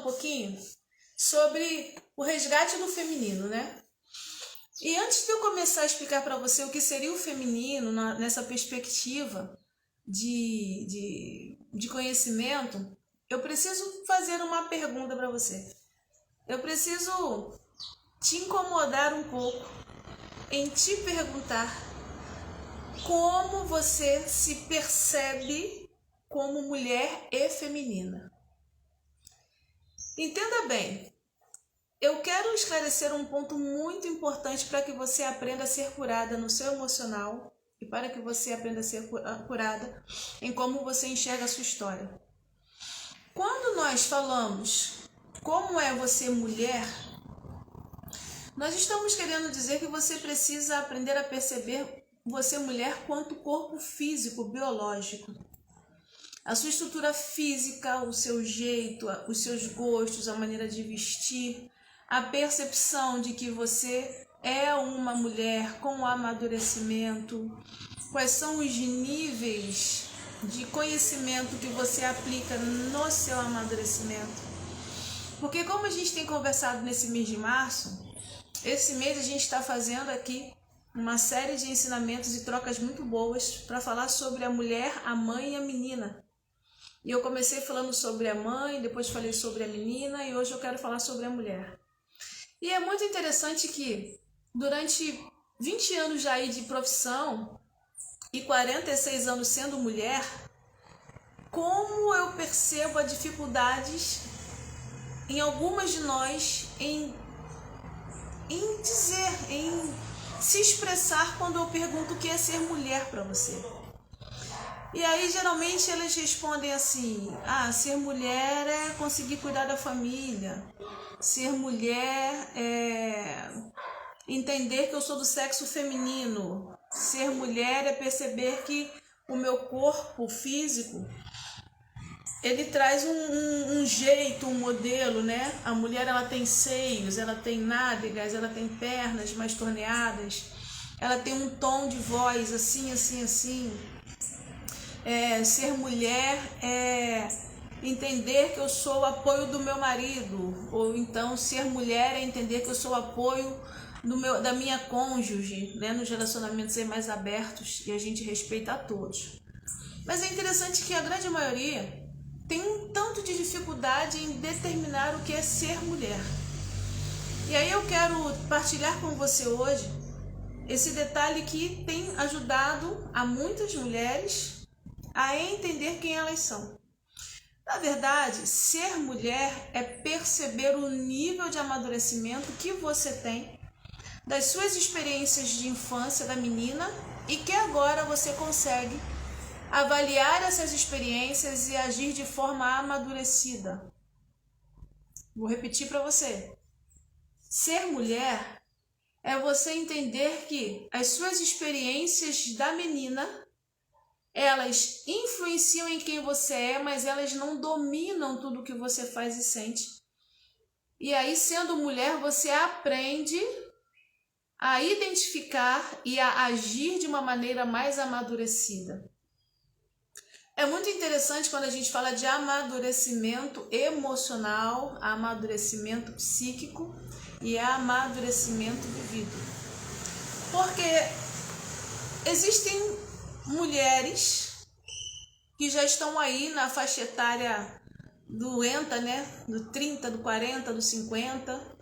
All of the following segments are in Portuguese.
pouquinho sobre o resgate do feminino, né? E antes de eu começar a explicar para você o que seria o feminino nessa perspectiva de conhecimento, eu preciso fazer uma pergunta para você. Eu preciso te incomodar um pouco em te perguntar como você se percebe como mulher e feminina. Entenda bem, eu quero esclarecer um ponto muito importante para que você aprenda a ser curada no seu emocional e para que você aprenda a ser curada em como você enxerga a sua história. Quando nós falamos como é você mulher, nós estamos querendo dizer que você precisa aprender a perceber você mulher quanto corpo físico, biológico. A sua estrutura física, o seu jeito, os seus gostos, a maneira de vestir, a percepção de que você é uma mulher com amadurecimento, quais são os níveis de conhecimento que você aplica no seu amadurecimento. Porque como a gente tem conversado nesse mês de março, esse mês a gente está fazendo aqui uma série de ensinamentos e trocas muito boas para falar sobre a mulher, a mãe e a menina. E eu comecei falando sobre a mãe, depois falei sobre a menina e hoje eu quero falar sobre a mulher. E é muito interessante que durante 20 anos já aí de profissão e 46 anos sendo mulher, como eu percebo as dificuldades em algumas de nós em se expressar quando eu pergunto o que é ser mulher para você. E aí geralmente elas respondem assim: ser mulher é conseguir cuidar da família, ser mulher é entender que eu sou do sexo feminino, ser mulher é perceber que o meu corpo físico ele traz um jeito, um modelo, né? A mulher ela tem seios, ela tem nádegas, ela tem pernas mais torneadas, ela tem um tom de voz assim. Ser mulher é entender que eu sou o apoio do meu marido, ou então ser mulher é entender que eu sou o apoio da minha cônjuge, né? Nos relacionamentos ser mais abertos e a gente respeita a todos. Mas é interessante que a grande maioria tem um tanto de dificuldade em determinar o que é ser mulher. E aí eu quero partilhar com você hoje esse detalhe que tem ajudado a muitas mulheres a entender quem elas são. Na verdade, ser mulher é perceber o nível de amadurecimento que você tem das suas experiências de infância da menina e que agora você consegue avaliar essas experiências e agir de forma amadurecida. Vou repetir para você. Ser mulher é você entender que as suas experiências da menina, elas influenciam em quem você é, mas elas não dominam tudo que você faz e sente. E aí, sendo mulher, você aprende a identificar e a agir de uma maneira mais amadurecida. É muito interessante quando a gente fala de amadurecimento emocional, amadurecimento psíquico e amadurecimento vivido. Porque existem mulheres que já estão aí na faixa etária doenta, né? Do 30, do 40, do 50,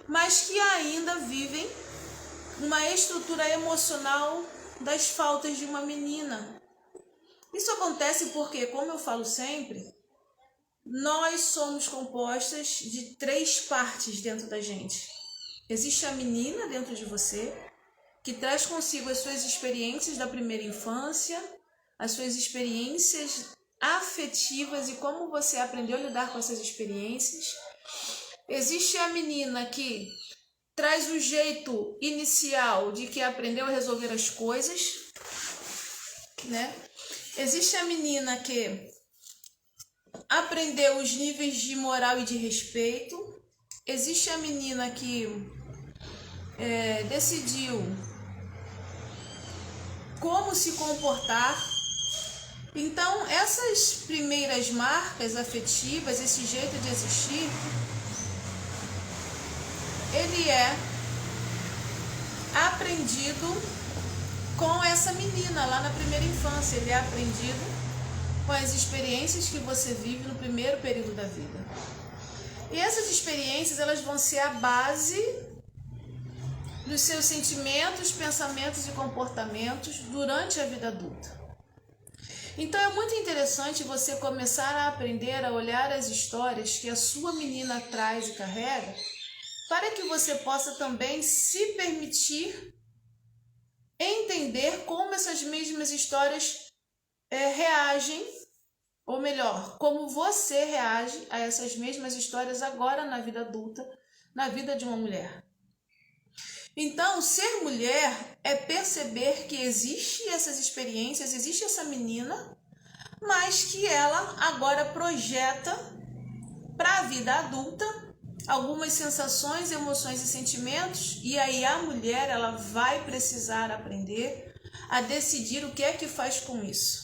mas que ainda vivem uma estrutura emocional das faltas de uma menina. Isso acontece porque, como eu falo sempre, nós somos compostas de 3 partes dentro da gente. Existe a menina dentro de você, que traz consigo as suas experiências da primeira infância, as suas experiências afetivas e como você aprendeu a lidar com essas experiências. Existe a menina que traz o jeito inicial de que aprendeu a resolver as coisas, né? Existe a menina que aprendeu os níveis de moral e de respeito. Existe a menina que decidiu como se comportar Então, essas primeiras marcas afetivas, esse jeito de existir, ele é aprendido com essa menina lá na primeira infância. Ele é aprendido com as experiências que você vive no primeiro período da vida. E essas experiências, elas vão ser a base dos seus sentimentos, pensamentos e comportamentos durante a vida adulta. Então é muito interessante você começar a aprender a olhar as histórias que a sua menina traz e carrega, para que você possa também se permitir entender como essas mesmas histórias reagem, ou melhor, como você reage a essas mesmas histórias agora na vida adulta, na vida de uma mulher. Então, ser mulher é perceber que existe essas experiências, existe essa menina, mas que ela agora projeta para a vida adulta algumas sensações, emoções e sentimentos, e aí a mulher ela vai precisar aprender a decidir o que é que faz com isso.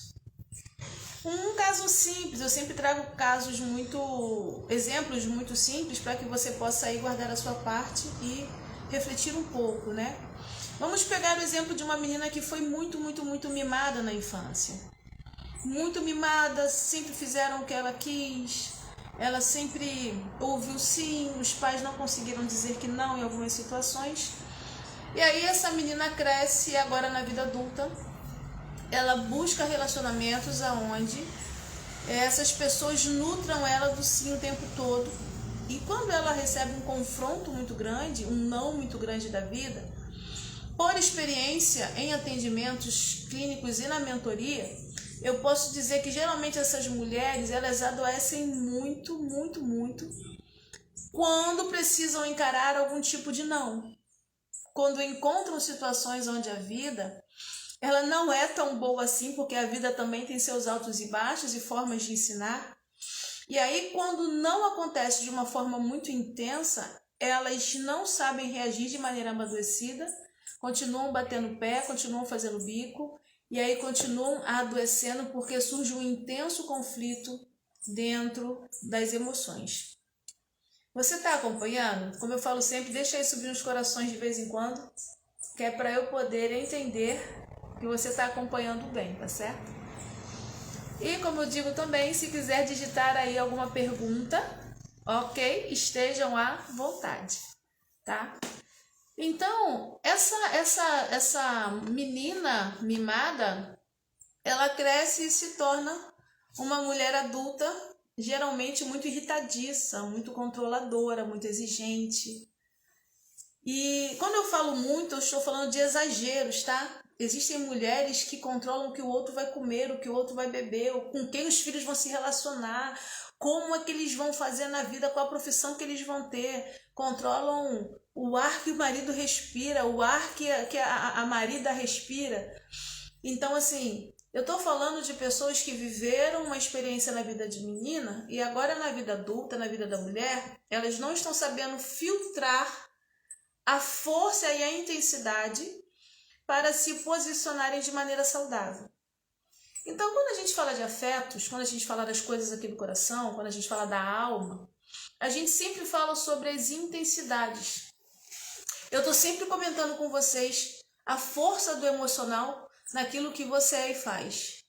Um caso simples, eu sempre trago exemplos muito simples para que você possa aí guardar a sua parte e refletir um pouco, né? Vamos pegar o exemplo de uma menina que foi muito mimada na infância. Muito mimada, sempre fizeram o que ela quis, ela sempre ouviu sim, os pais não conseguiram dizer que não em algumas situações. E aí essa menina cresce agora na vida adulta, ela busca relacionamentos aonde essas pessoas nutram ela do sim o tempo todo. E quando ela recebe um confronto muito grande, um não muito grande da vida, por experiência em atendimentos clínicos e na mentoria, eu posso dizer que geralmente essas mulheres, elas adoecem muito quando precisam encarar algum tipo de não. Quando encontram situações onde a vida, ela não é tão boa assim, porque a vida também tem seus altos e baixos e formas de ensinar. E aí, quando não acontece de uma forma muito intensa, elas não sabem reagir de maneira amadurecida, continuam batendo pé, continuam fazendo bico, e aí continuam adoecendo porque surge um intenso conflito dentro das emoções. Você está acompanhando? Como eu falo sempre, deixa aí subir nos corações de vez em quando, que é para eu poder entender que você está acompanhando bem, tá certo? E como eu digo também, se quiser digitar aí alguma pergunta, ok? Estejam à vontade, tá? Então, essa menina mimada, ela cresce e se torna uma mulher adulta, geralmente muito irritadiça, muito controladora, muito exigente. E quando eu falo muito, eu estou falando de exageros, tá? Existem mulheres que controlam o que o outro vai comer, o que o outro vai beber, com quem os filhos vão se relacionar, como é que eles vão fazer na vida, qual a profissão que eles vão ter. Controlam o ar que o marido respira, o ar que a marida respira. Então, assim, eu tô falando de pessoas que viveram uma experiência na vida de menina e agora na vida adulta, na vida da mulher, elas não estão sabendo filtrar a força e a intensidade para se posicionarem de maneira saudável. Então, quando a gente fala de afetos, quando a gente fala das coisas aqui do coração, quando a gente fala da alma, a gente sempre fala sobre as intensidades. Eu estou sempre comentando com vocês a força do emocional naquilo que você é e faz.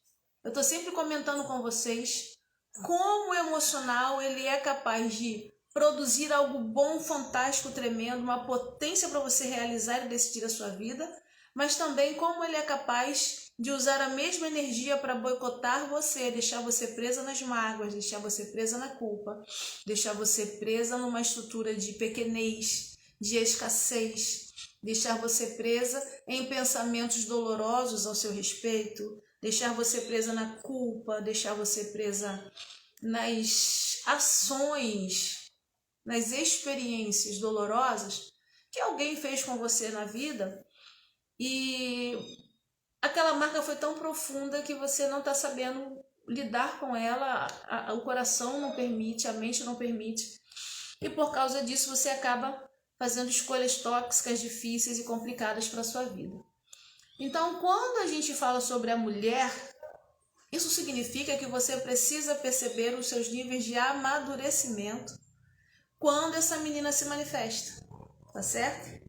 Eu estou sempre comentando com vocês como o emocional ele é capaz de produzir algo bom, fantástico, tremendo, uma potência para você realizar e decidir a sua vida, mas também como ele é capaz de usar a mesma energia para boicotar você, deixar você presa nas mágoas, deixar você presa na culpa, deixar você presa numa estrutura de pequenez, de escassez, deixar você presa em pensamentos dolorosos ao seu respeito, deixar você presa na culpa, deixar você presa nas ações, nas experiências dolorosas que alguém fez com você na vida e aquela marca foi tão profunda que você não está sabendo lidar com ela, o coração não permite, a mente não permite, e por causa disso você acaba fazendo escolhas tóxicas, difíceis e complicadas para a sua vida. Então, quando a gente fala sobre a mulher, Isso significa que você precisa perceber os seus níveis de amadurecimento quando essa menina se manifesta, tá certo?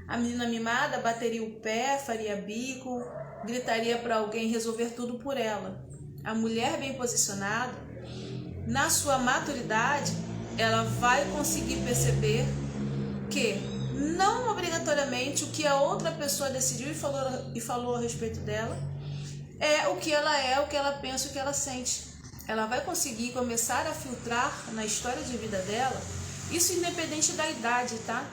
A menina mimada bateria o pé, faria bico, gritaria para alguém resolver tudo por ela. A mulher bem posicionada, na sua maturidade, ela vai conseguir perceber que não obrigatoriamente o que a outra pessoa decidiu e falou a respeito dela é, o que ela pensa, o que ela sente. Ela vai conseguir começar a filtrar na história de vida dela, isso independente da idade, tá?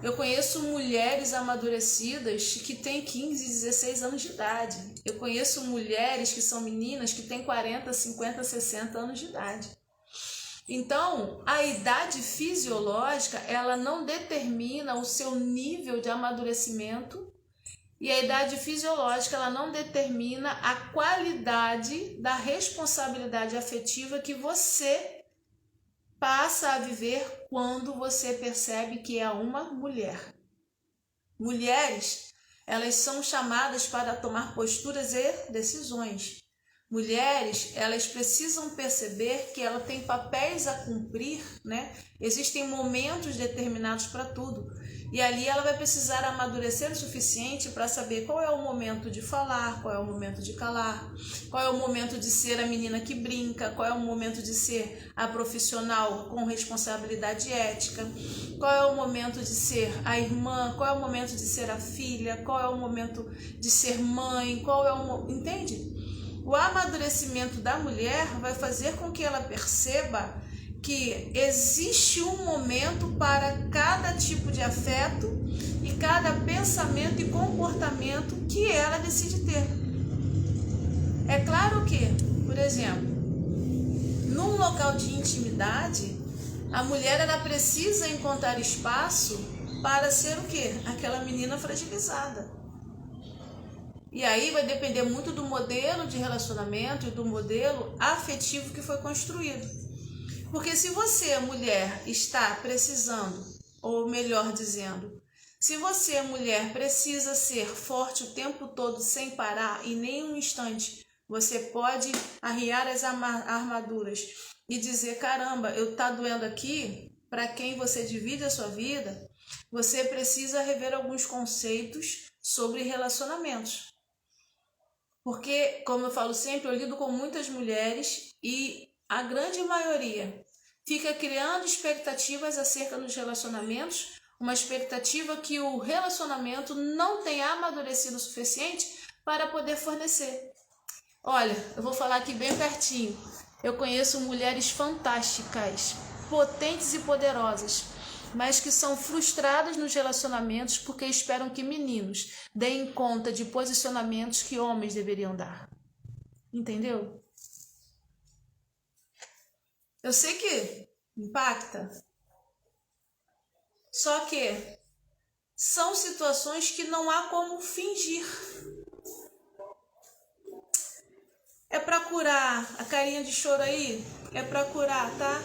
Eu conheço mulheres amadurecidas que têm 15, 16 anos de idade. Eu conheço mulheres que são meninas que têm 40, 50, 60 anos de idade. Então, a idade fisiológica, ela não determina o seu nível de amadurecimento, e a idade fisiológica, ela não determina a qualidade da responsabilidade afetiva que você passa a viver quando você percebe que é uma mulher. Mulheres, elas são chamadas para tomar posturas e decisões. Mulheres, elas precisam perceber que ela tem papéis a cumprir, né? Existem momentos determinados para tudo. E ali ela vai precisar amadurecer o suficiente para saber qual é o momento de falar, qual é o momento de calar, qual é o momento de ser a menina que brinca, qual é o momento de ser a profissional com responsabilidade ética, qual é o momento de ser a irmã, qual é o momento de ser a filha, qual é o momento de ser mãe, entende? O amadurecimento da mulher vai fazer com que ela perceba que existe um momento para cada tipo de afeto e cada pensamento e comportamento que ela decide ter. É claro que, por exemplo, num local de intimidade, a mulher ela precisa encontrar espaço para ser o quê? Aquela menina fragilizada. E aí vai depender muito do modelo de relacionamento e do modelo afetivo que foi construído. Porque se você, mulher, está precisando, ou melhor dizendo, se você, mulher, precisa ser forte o tempo todo sem parar e nem um instante, você pode arriar as armaduras e dizer, caramba, eu tá doendo aqui, para quem você divide a sua vida, você precisa rever alguns conceitos sobre relacionamentos. Porque, como eu falo sempre, eu lido com muitas mulheres e a grande maioria fica criando expectativas acerca dos relacionamentos, uma expectativa que o relacionamento não tenha amadurecido o suficiente para poder fornecer. Olha, eu vou falar aqui bem pertinho. Eu conheço mulheres fantásticas, potentes e poderosas, mas que são frustradas nos relacionamentos porque esperam que meninos deem conta de posicionamentos que homens deveriam dar. Entendeu? Eu sei que impacta, só que são situações que não há como fingir. É pra curar a carinha de choro aí? É pra curar, tá?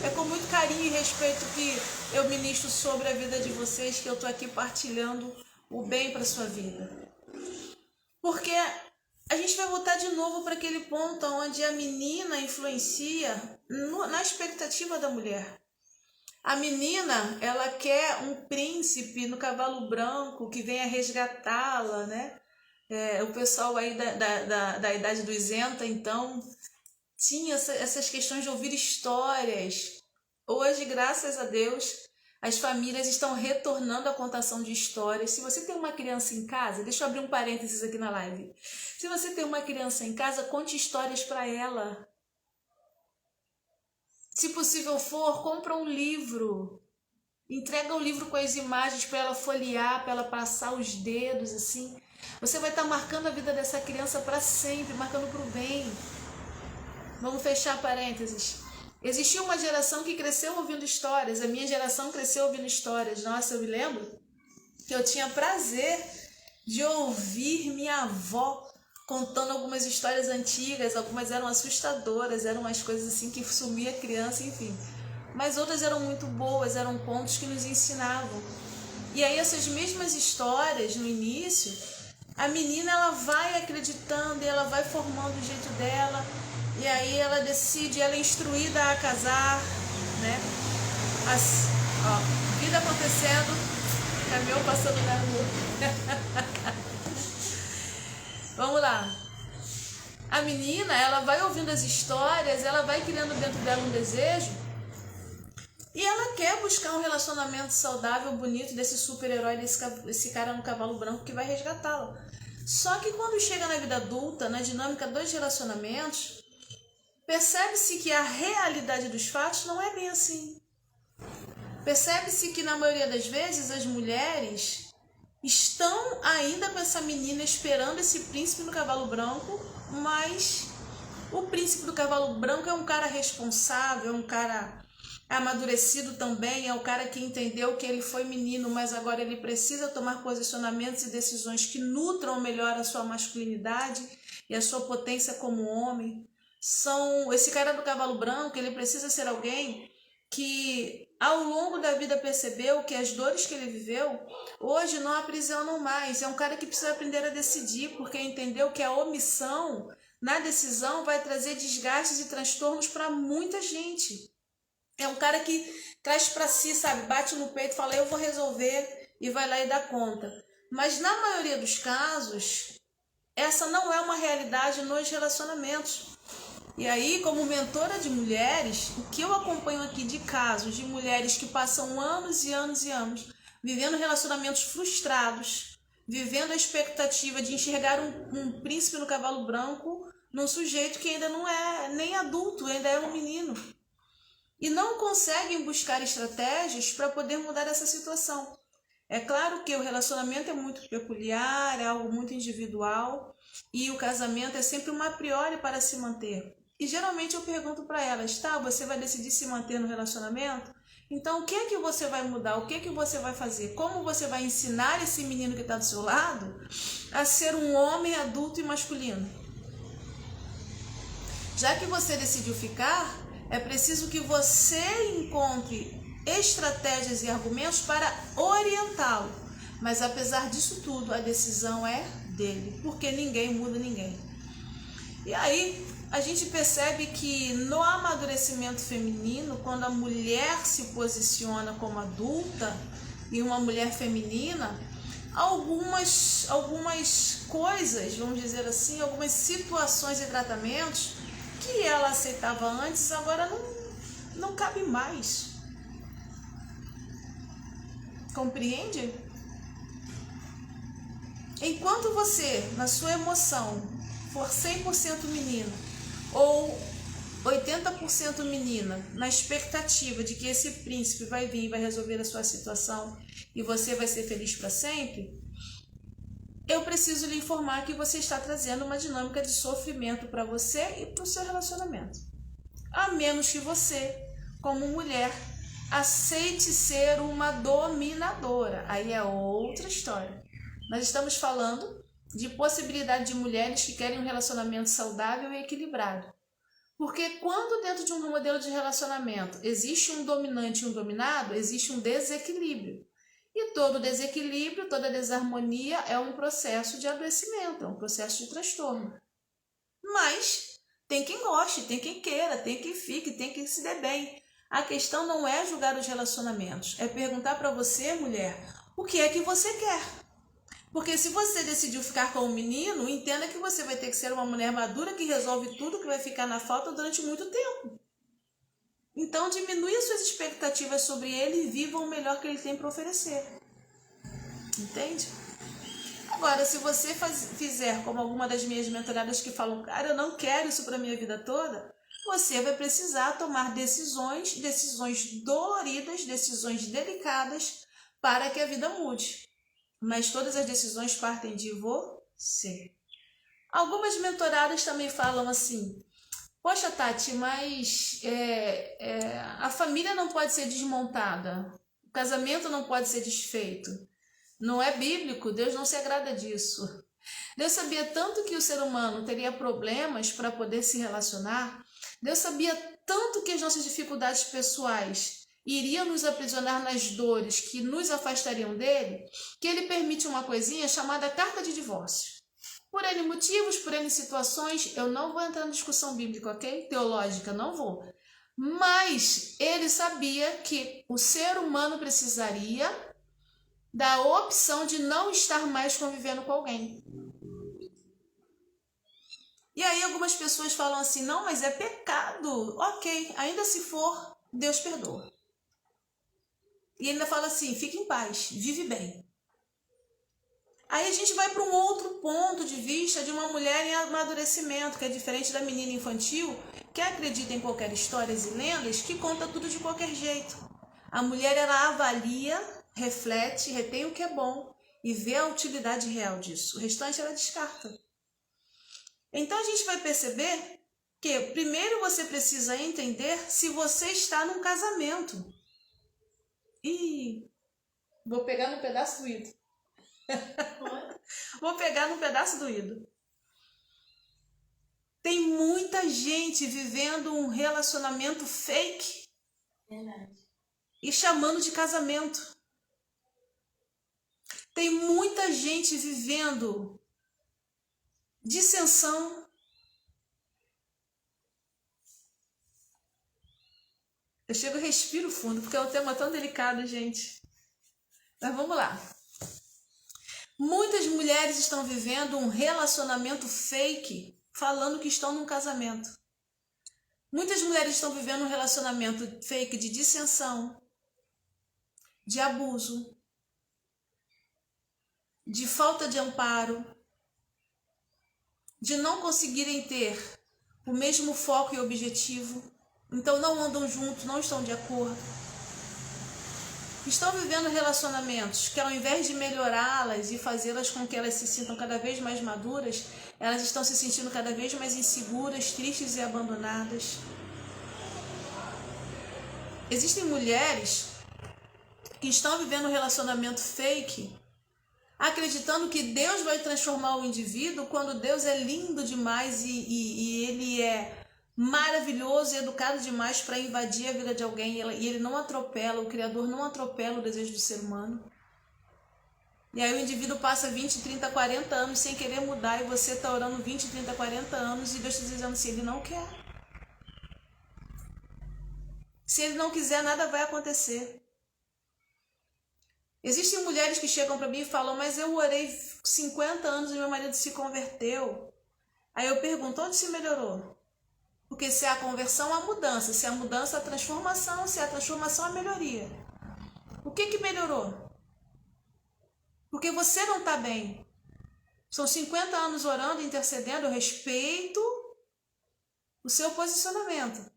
É com muito carinho e respeito que eu ministro sobre a vida de vocês, que eu tô aqui partilhando o bem para sua vida. Porque a gente vai voltar de novo para aquele ponto onde a menina influencia na expectativa da mulher. A menina, ela quer um príncipe no cavalo branco que venha resgatá-la, né? O pessoal aí da idade do isenta, então, tinha essas questões de ouvir histórias. Hoje, graças a Deus, as famílias estão retornando à contação de histórias. Se você tem uma criança em casa, deixa eu abrir um parênteses aqui na live. Se você tem uma criança em casa, conte histórias para ela. Se possível for, compra um livro. Entrega o livro com as imagens para ela folhear, para ela passar os dedos assim. Você vai estar marcando a vida dessa criança para sempre, marcando para o bem. Vamos fechar parênteses. Existiu uma geração que cresceu ouvindo histórias. A minha geração cresceu ouvindo histórias. Nossa, eu me lembro que eu tinha prazer de ouvir minha avó contando algumas histórias antigas. Algumas eram assustadoras, eram umas coisas assim que sumia a criança, enfim. Mas outras eram muito boas, eram contos que nos ensinavam. E aí essas mesmas histórias, no início, A menina, ela vai acreditando e ela vai formando o jeito dela, e aí ela decide, ela é instruída a casar, né? Vida acontecendo, caminhão passando na rua. Vamos lá. A menina, ela vai ouvindo as histórias, ela vai criando dentro dela um desejo, e ela quer buscar um relacionamento saudável, bonito, desse super-herói, desse cara no cavalo branco que vai resgatá-la. Só que quando chega na vida adulta, na dinâmica dos relacionamentos, percebe-se que a realidade dos fatos não é bem assim. Percebe-se que na maioria das vezes as mulheres estão ainda com essa menina esperando esse príncipe no cavalo branco, mas o príncipe do cavalo branco é um cara responsável, é um cara amadurecido também, é o cara que entendeu que ele foi menino, mas agora ele precisa tomar posicionamentos e decisões que nutram melhor a sua masculinidade e a sua potência como homem. Esse cara do cavalo branco, ele precisa ser alguém que ao longo da vida percebeu que as dores que ele viveu hoje não aprisionam mais. É um cara que precisa aprender a decidir, porque entendeu que a omissão na decisão vai trazer desgastes e transtornos para muita gente. É um cara que traz para si, sabe, bate no peito, fala eu vou resolver e vai lá e dá conta. Mas na maioria dos casos, essa não é uma realidade nos relacionamentos. E aí, como mentora de mulheres, o que eu acompanho aqui de casos de mulheres que passam anos e anos e anos vivendo relacionamentos frustrados, vivendo a expectativa de enxergar um príncipe no cavalo branco num sujeito que ainda não é nem adulto, ainda é um menino. E não conseguem buscar estratégias para poder mudar essa situação. É claro que o relacionamento é muito peculiar, é algo muito individual, e o casamento é sempre uma a priori para se manter. E geralmente eu pergunto para elas, tá, você vai decidir se manter no relacionamento? Então o que é que você vai mudar? O que é que você vai fazer? Como você vai ensinar esse menino que está do seu lado a ser um homem adulto e masculino? Já que você decidiu ficar, é preciso que você encontre estratégias e argumentos para orientá-lo. Mas apesar disso tudo, a decisão é dele, porque ninguém muda ninguém. E aí, a gente percebe que no amadurecimento feminino, quando a mulher se posiciona como adulta e uma mulher feminina, algumas coisas, vamos dizer assim, algumas situações e tratamentos que ela aceitava antes, agora não cabe mais. Compreende? Enquanto você, na sua emoção, for 100% menino ou 80% menina, na expectativa de que esse príncipe vai vir e vai resolver a sua situação e você vai ser feliz para sempre, eu preciso lhe informar que você está trazendo uma dinâmica de sofrimento para você e para o seu relacionamento. A menos que você, como mulher, aceite ser uma dominadora. Aí é outra história. Nós estamos falando de possibilidade de mulheres que querem um relacionamento saudável e equilibrado. Porque quando dentro de um modelo de relacionamento existe um dominante e um dominado, existe um desequilíbrio. E todo desequilíbrio, toda desarmonia é um processo de adoecimento, é um processo de transtorno. Mas tem quem goste, tem quem queira, tem quem fique, tem quem se dê bem. A questão não é julgar os relacionamentos, é perguntar para você, mulher, o que é que você quer. Porque se você decidiu ficar com um menino, entenda que você vai ter que ser uma mulher madura que resolve tudo que vai ficar na falta durante muito tempo. Então diminua suas expectativas sobre ele e viva o melhor que ele tem para oferecer. Entende? Agora, se você fizer como alguma das minhas mentoradas que falam, cara, eu não quero isso para minha vida toda, você vai precisar tomar decisões doloridas, decisões delicadas para que a vida mude. Mas todas as decisões partem de você. Algumas mentoradas também falam assim, poxa, Tati, mas a família não pode ser desmontada, o casamento não pode ser desfeito. Não é bíblico, Deus não se agrada disso. Deus sabia tanto que o ser humano teria problemas para poder se relacionar, Deus sabia tanto que as nossas dificuldades pessoais iria nos aprisionar nas dores que nos afastariam dele, que ele permite uma coisinha chamada carta de divórcio. Por N motivos, por N situações, eu não vou entrar na discussão bíblica, ok? Teológica, não vou. Mas ele sabia que o ser humano precisaria da opção de não estar mais convivendo com alguém. E aí algumas pessoas falam assim, não, mas é pecado. Ok, ainda se for, Deus perdoa. E ainda fala assim, fique em paz, vive bem. Aí a gente vai para um outro ponto de vista de uma mulher em amadurecimento, que é diferente da menina infantil, que acredita em qualquer histórias e lendas, que conta tudo de qualquer jeito. A mulher, ela avalia, reflete, retém o que é bom e vê a utilidade real disso. O restante ela descarta. Então a gente vai perceber que primeiro você precisa entender se você está num casamento. Ih, vou pegar no pedaço do ídolo. Vou pegar no pedaço do ídolo. Tem muita gente vivendo um relacionamento fake. Verdade. E chamando de casamento. Tem muita gente vivendo dissensão. Eu chego e respiro fundo, porque é um tema tão delicado, gente. Mas vamos lá. Muitas mulheres estão vivendo um relacionamento fake, falando que estão num casamento. Muitas mulheres estão vivendo um relacionamento fake de dissensão, de abuso, de falta de amparo, de não conseguirem ter o mesmo foco e objetivo, então não andam juntos, não estão de acordo. Estão vivendo relacionamentos que, ao invés de melhorá-las e fazê-las com que elas se sintam cada vez mais maduras, elas estão se sentindo cada vez mais inseguras, tristes e abandonadas. Existem mulheres que estão vivendo um relacionamento fake, acreditando que Deus vai transformar o indivíduo quando Deus é lindo demais e ele é maravilhoso e educado demais para invadir a vida de alguém, e ele não atropela, o Criador não atropela o desejo do ser humano. E aí o indivíduo passa 20, 30, 40 anos sem querer mudar, e você está orando 20, 30, 40 anos e Deus está dizendo assim, ele não quer. Se ele não quiser, nada vai acontecer. Existem mulheres que chegam para mim e falam, mas eu orei 50 anos e meu marido se converteu. Aí eu pergunto, onde se melhorou? Porque se é a conversão, a mudança. Se é a mudança, a transformação. Se é a transformação, a melhoria. O que melhorou? Porque você não está bem. São 50 anos orando, intercedendo, eu respeito o seu posicionamento.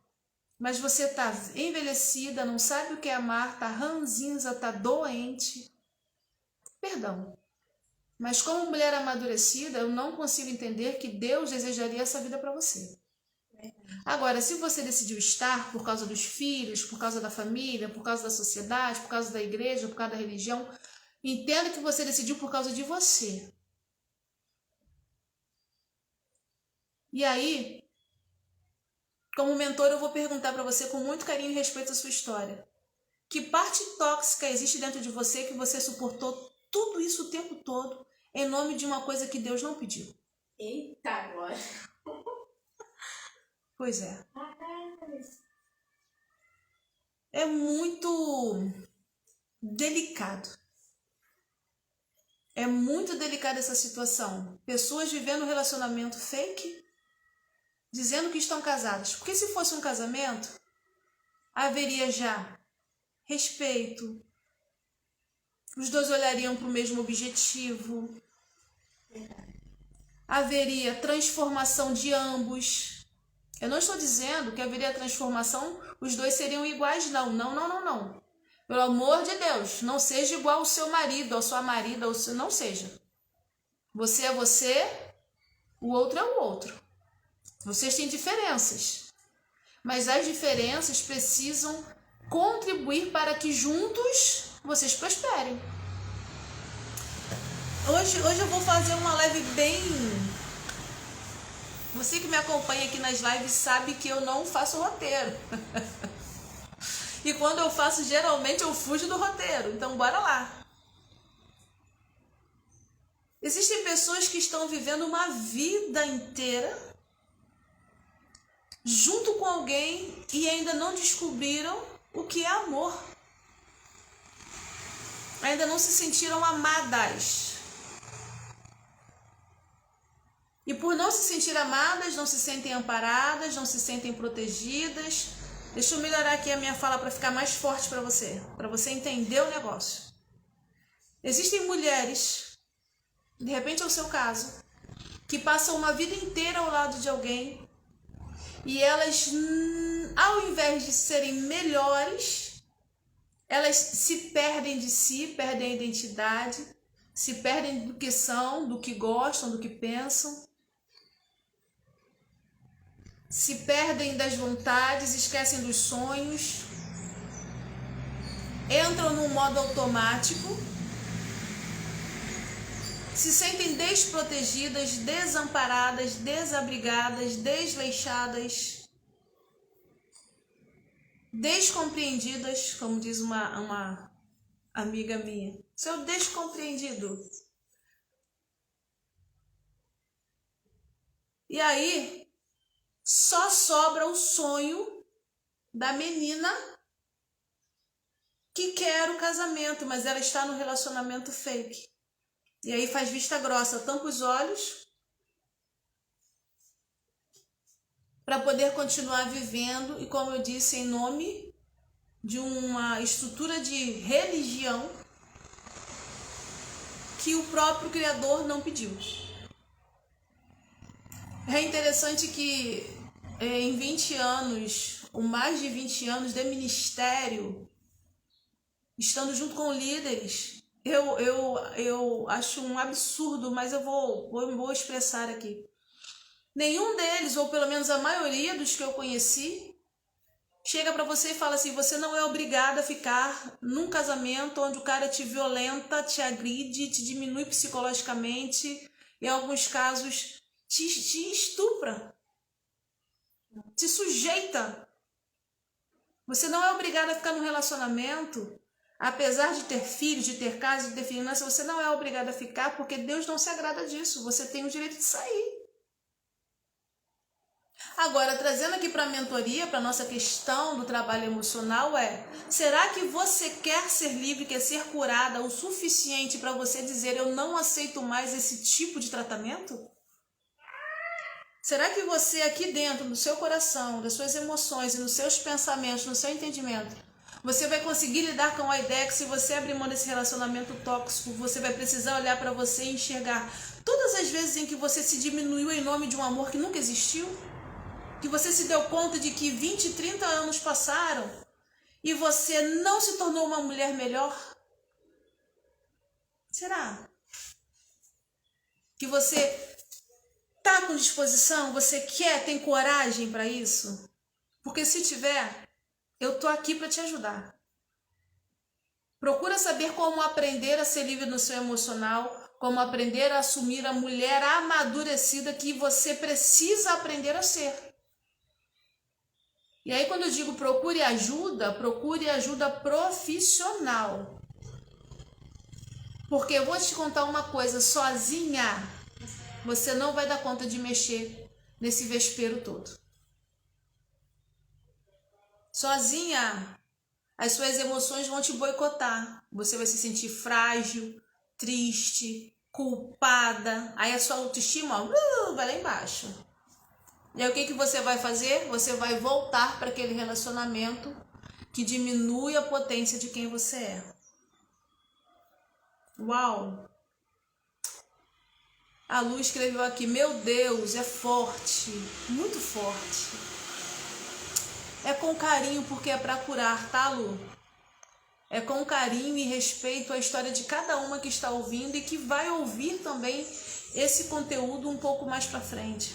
Mas você está envelhecida, não sabe o que é amar, está ranzinza, está doente. Perdão. Mas como mulher amadurecida, eu não consigo entender que Deus desejaria essa vida para você. Agora, se você decidiu estar por causa dos filhos, por causa da família, por causa da sociedade, por causa da igreja, por causa da religião, entenda que você decidiu por causa de você. E aí, como mentor, eu vou perguntar para você com muito carinho e respeito a sua história. Que parte tóxica existe dentro de você que você suportou tudo isso o tempo todo em nome de uma coisa que Deus não pediu? Eita, agora. Pois é. É muito delicado. É muito delicada essa situação. Pessoas vivendo um relacionamento fake, dizendo que estão casadas. Porque se fosse um casamento, haveria já respeito. Os dois olhariam para o mesmo objetivo. Haveria transformação de ambos. Eu não estou dizendo que haveria transformação, os dois seriam iguais, não. Não. Pelo amor de Deus, não seja igual ao seu marido, à sua marida, não seja. Você é você, o outro é o outro. Vocês têm diferenças, mas as diferenças precisam contribuir para que juntos vocês prosperem. Hoje eu vou fazer uma live bem... Você que me acompanha aqui nas lives sabe que eu não faço roteiro. E quando eu faço, geralmente eu fujo do roteiro. Então, bora lá. Existem pessoas que estão vivendo uma vida inteira junto com alguém e ainda não descobriram o que é amor. Ainda não se sentiram amadas. E por não se sentir amadas, não se sentem amparadas, não se sentem protegidas. Deixa eu melhorar aqui a minha fala para ficar mais forte para você entender o negócio. Existem mulheres, de repente é o seu caso, que passam uma vida inteira ao lado de alguém e elas, ao invés de serem melhores, elas se perdem de si, perdem a identidade, se perdem do que são, do que gostam, do que pensam, se perdem das vontades, esquecem dos sonhos, entram num modo automático, se sentem desprotegidas, desamparadas, desabrigadas, desleixadas, descompreendidas, como diz uma amiga minha. Seu descompreendido. E aí, só sobra o sonho da menina que quer o casamento, mas ela está no relacionamento fake. E aí faz vista grossa, tampa os olhos para poder continuar vivendo, e como eu disse, em nome de uma estrutura de religião que o próprio Criador não pediu. É interessante que em 20 anos, ou mais de 20 anos de ministério, estando junto com líderes, eu acho um absurdo, mas eu vou expressar aqui. Nenhum deles, ou pelo menos a maioria dos que eu conheci, chega para você e fala assim: você não é obrigada a ficar num casamento onde o cara te violenta, te agride, te diminui psicologicamente, em alguns casos te estupra, te sujeita. Você não é obrigada a ficar num relacionamento, apesar de ter filhos, de ter casa, de ter finanças, você não é obrigada a ficar, porque Deus não se agrada disso. Você tem o direito de sair. Agora, trazendo aqui para a mentoria, para a nossa questão do trabalho emocional, será que você quer ser livre, quer ser curada o suficiente para você dizer: eu não aceito mais esse tipo de tratamento? Será que você aqui dentro, no seu coração, das suas emoções e nos seus pensamentos, no seu entendimento, você vai conseguir lidar com a ideia que se você abrir mão desse relacionamento tóxico, você vai precisar olhar para você e enxergar todas as vezes em que você se diminuiu em nome de um amor que nunca existiu? Que você se deu conta de que 20, 30 anos passaram e você não se tornou uma mulher melhor? Será? Que você tá com disposição? Você quer, tem coragem para isso? Porque se tiver, eu tô aqui para te ajudar. Procura saber como aprender a ser livre no seu emocional, como aprender a assumir a mulher amadurecida que você precisa aprender a ser. E aí, quando eu digo procure ajuda profissional. Porque eu vou te contar uma coisa: sozinha você não vai dar conta de mexer nesse vespeiro todo. Sozinha, as suas emoções vão te boicotar. Você vai se sentir frágil, triste, culpada. Aí a sua autoestima vai lá embaixo. E aí o que você vai fazer? Você vai voltar para aquele relacionamento que diminui a potência de quem você é. Uau! A Lu escreveu aqui: meu Deus, é forte, muito forte. É com carinho, porque é para curar, tá, Lu? É com carinho e respeito à história de cada uma que está ouvindo e que vai ouvir também esse conteúdo um pouco mais para frente.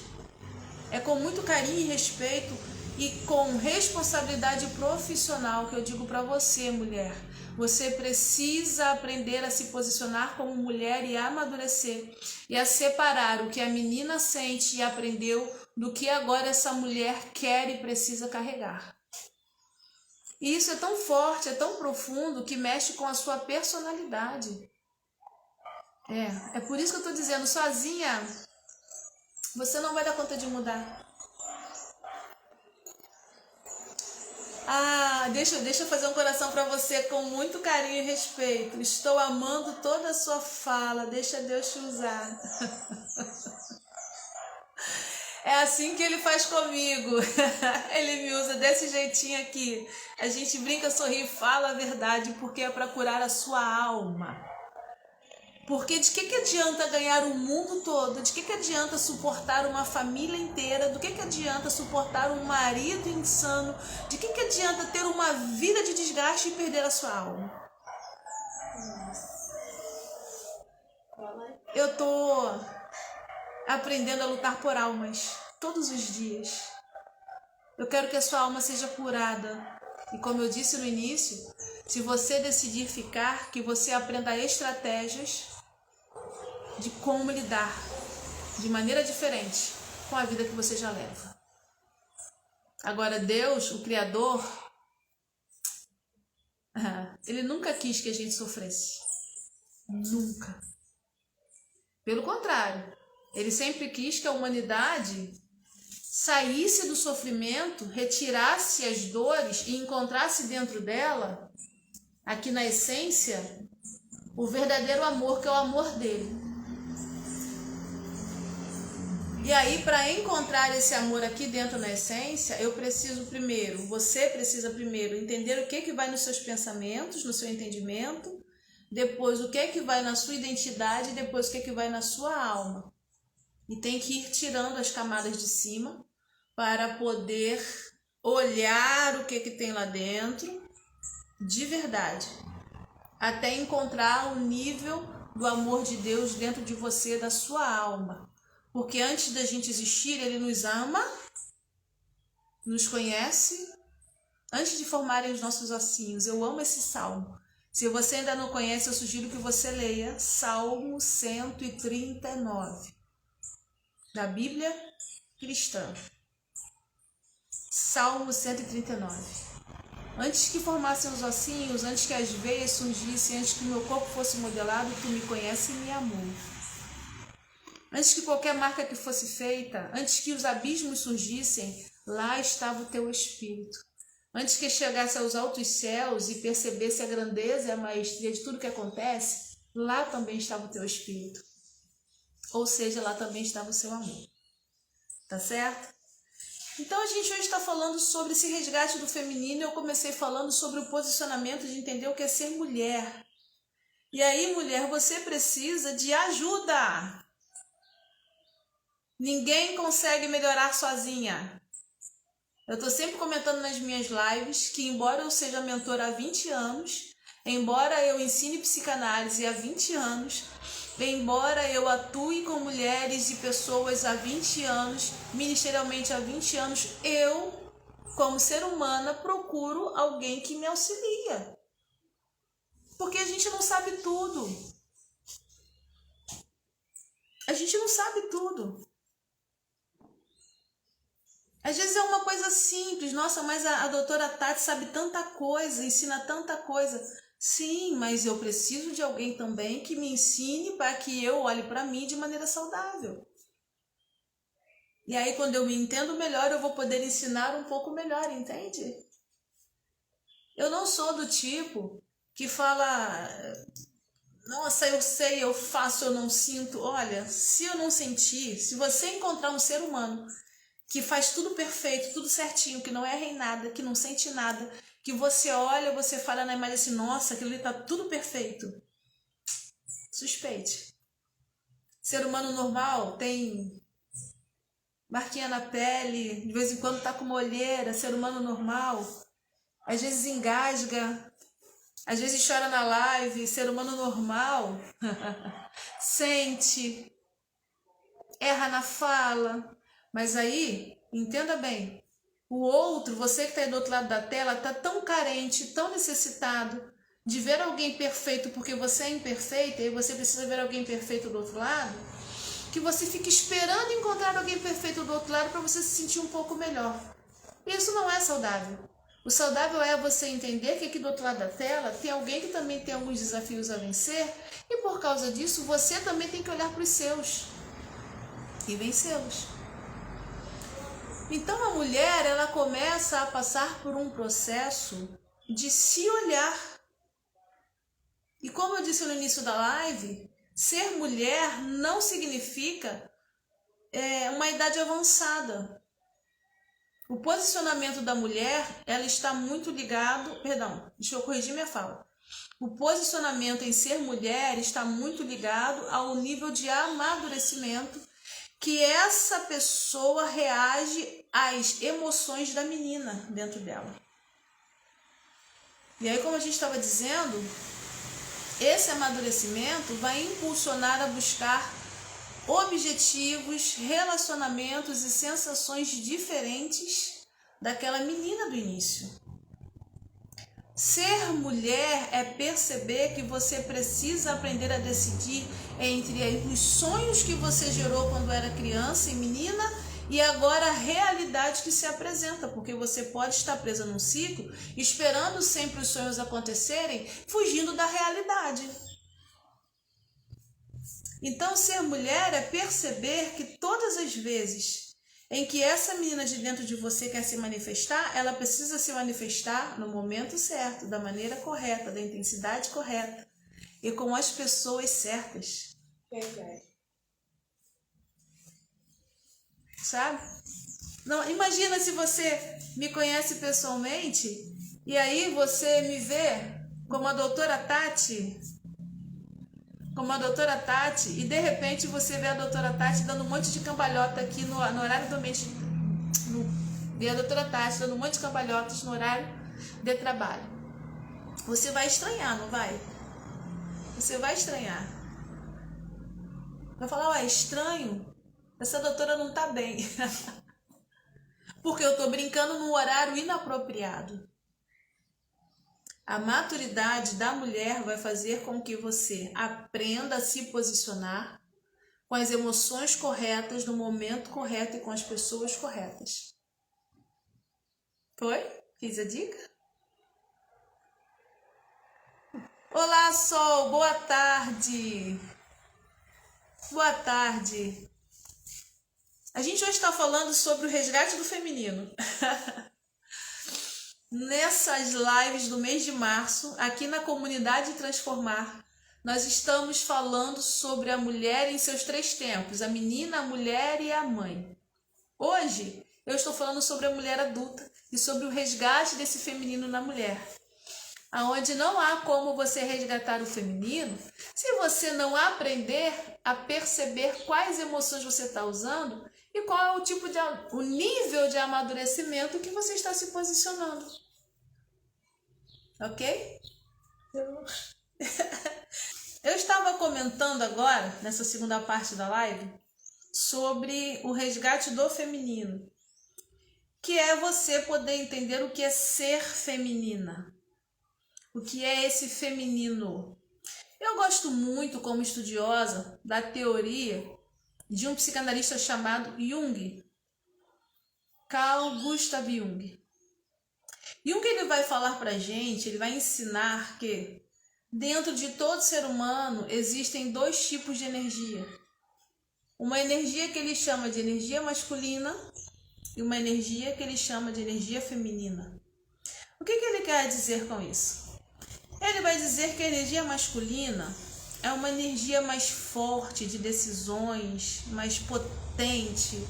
É com muito carinho e respeito e com responsabilidade profissional que eu digo para você, mulher. Você precisa aprender a se posicionar como mulher e a amadurecer. E a separar o que a menina sente e aprendeu do que agora essa mulher quer e precisa carregar. E isso é tão forte, é tão profundo, que mexe com a sua personalidade. É por isso que eu tô dizendo, sozinha, você não vai dar conta de mudar. Deixa eu fazer um coração para você com muito carinho e respeito. Estou amando toda a sua fala, deixa Deus te usar. É assim que ele faz comigo. Ele me usa desse jeitinho aqui. A gente brinca, sorri e fala a verdade, porque é para curar a sua alma. Porque de que adianta ganhar o mundo todo? De que adianta suportar uma família inteira? Do que adianta suportar um marido insano? De que adianta ter uma vida de desgaste e perder a sua alma? Eu tô aprendendo a lutar por almas todos os dias. Eu quero que a sua alma seja curada. E como eu disse no início, se você decidir ficar, que você aprenda estratégias de como lidar de maneira diferente com a vida que você já leva. Agora Deus, o Criador, Ele nunca quis que a gente sofresse. Nunca. Pelo contrário, Ele sempre quis que a humanidade saísse do sofrimento, retirasse as dores e encontrasse dentro dela, aqui na essência, o verdadeiro amor, que é o amor dele. E aí, para encontrar esse amor aqui dentro na essência, você precisa primeiro entender o que vai nos seus pensamentos, no seu entendimento, depois o que vai na sua identidade, depois o que vai na sua alma. E tem que ir tirando as camadas de cima para poder olhar o que tem lá dentro de verdade, até encontrar o nível do amor de Deus dentro de você, da sua alma. Porque antes da gente existir, Ele nos ama, nos conhece, antes de formarem os nossos ossinhos. Eu amo esse salmo. Se você ainda não conhece, eu sugiro que você leia Salmo 139, da Bíblia Cristã. Salmo 139. Antes que formassem os ossinhos, antes que as veias surgissem, antes que o meu corpo fosse modelado, tu me conhece e me amou. Antes que qualquer marca que fosse feita, antes que os abismos surgissem, lá estava o teu Espírito. Antes que chegasse aos altos céus e percebesse a grandeza e a maestria de tudo que acontece, lá também estava o teu Espírito. Ou seja, lá também estava o seu amor. Tá certo? Então a gente hoje está falando sobre esse resgate do feminino. Eu comecei falando sobre o posicionamento de entender o que é ser mulher. E aí, mulher, você precisa de ajuda. Ninguém consegue melhorar sozinha. Eu estou sempre comentando nas minhas lives que, embora eu seja mentora há 20 anos, embora eu ensine psicanálise há 20 anos, embora eu atue com mulheres e pessoas há 20 anos, ministerialmente há 20 anos, eu, como ser humana, procuro alguém que me auxilia. Porque a gente não sabe tudo. A gente não sabe tudo. Às vezes é uma coisa simples. Nossa, mas a doutora Tati sabe tanta coisa, ensina tanta coisa. Sim, mas eu preciso de alguém também que me ensine para que eu olhe para mim de maneira saudável. E aí, quando eu me entendo melhor, eu vou poder ensinar um pouco melhor, entende? Eu não sou do tipo que fala... Nossa, eu sei, eu faço, eu não sinto. Olha, se eu não sentir, se você encontrar um ser humano que faz tudo perfeito, tudo certinho, que não erra em nada, que não sente nada, que você olha, você fala na imagem assim, nossa, aquilo ali tá tudo perfeito. Suspeite. Ser humano normal tem marquinha na pele, de vez em quando tá com uma olheira. Ser humano normal, às vezes engasga, às vezes chora na live. Ser humano normal sente, erra na fala. Mas aí, entenda bem, o outro, você que está aí do outro lado da tela, está tão carente, tão necessitado de ver alguém perfeito, porque você é imperfeita e você precisa ver alguém perfeito do outro lado, que você fica esperando encontrar alguém perfeito do outro lado para você se sentir um pouco melhor. Isso não é saudável. O saudável é você entender que aqui do outro lado da tela tem alguém que também tem alguns desafios a vencer e por causa disso você também tem que olhar para os seus e vencê-los. Então a mulher, ela começa a passar por um processo de se olhar. E como eu disse no início da live, ser mulher não significa uma idade avançada. O posicionamento da mulher, ela está muito ligado, deixa eu corrigir minha fala. O posicionamento em ser mulher está muito ligado ao nível de amadurecimento que essa pessoa reage às emoções da menina dentro dela. E aí, como a gente estava dizendo, esse amadurecimento vai impulsionar a buscar objetivos, relacionamentos e sensações diferentes daquela menina do início. Ser mulher é perceber que você precisa aprender a decidir entre os sonhos que você gerou quando era criança e menina e agora a realidade que se apresenta, porque você pode estar presa num ciclo, esperando sempre os sonhos acontecerem, fugindo da realidade. Então, ser mulher é perceber que todas as vezes em que essa menina de dentro de você quer se manifestar, ela precisa se manifestar no momento certo, da maneira correta, da intensidade correta e com as pessoas certas. Verdade. Sabe? Não, imagina se você me conhece pessoalmente e aí você me vê como a doutora Tati, e de repente você vê a doutora Tati dando um monte de cambalhota aqui no horário do mês, vê a doutora Tati dando um monte de cambalhotas no horário de trabalho. Você vai estranhar, não vai? Você vai estranhar. Vai falar, ué, estranho, essa doutora não tá bem. Porque eu tô brincando num horário inapropriado. A maturidade da mulher vai fazer com que você aprenda a se posicionar com as emoções corretas, no momento correto e com as pessoas corretas. Foi? Fiz a dica? Olá, Sol, boa tarde. Boa tarde. A gente hoje está falando sobre o resgate do feminino. Nessas lives do mês de março, aqui na comunidade Transformar, nós estamos falando sobre a mulher em seus 3 tempos, a menina, a mulher e a mãe. Hoje, eu estou falando sobre a mulher adulta e sobre o resgate desse feminino na mulher. Onde não há como você resgatar o feminino se você não aprender a perceber quais emoções você está usando e qual é o nível de amadurecimento que você está se posicionando. Ok? Eu estava comentando agora, nessa segunda parte da live, sobre o resgate do feminino, que é você poder entender o que é ser feminina, o que é esse feminino. Eu gosto muito, como estudiosa, da teoria de um psicanalista chamado Jung, Carl Gustav Jung. Jung, ele vai falar pra gente, ele vai ensinar que dentro de todo ser humano existem 2 tipos de energia. Uma energia que ele chama de energia masculina e uma energia que ele chama de energia feminina. O que ele quer dizer com isso? Ele vai dizer que a energia masculina é uma energia mais forte de decisões, mais potente,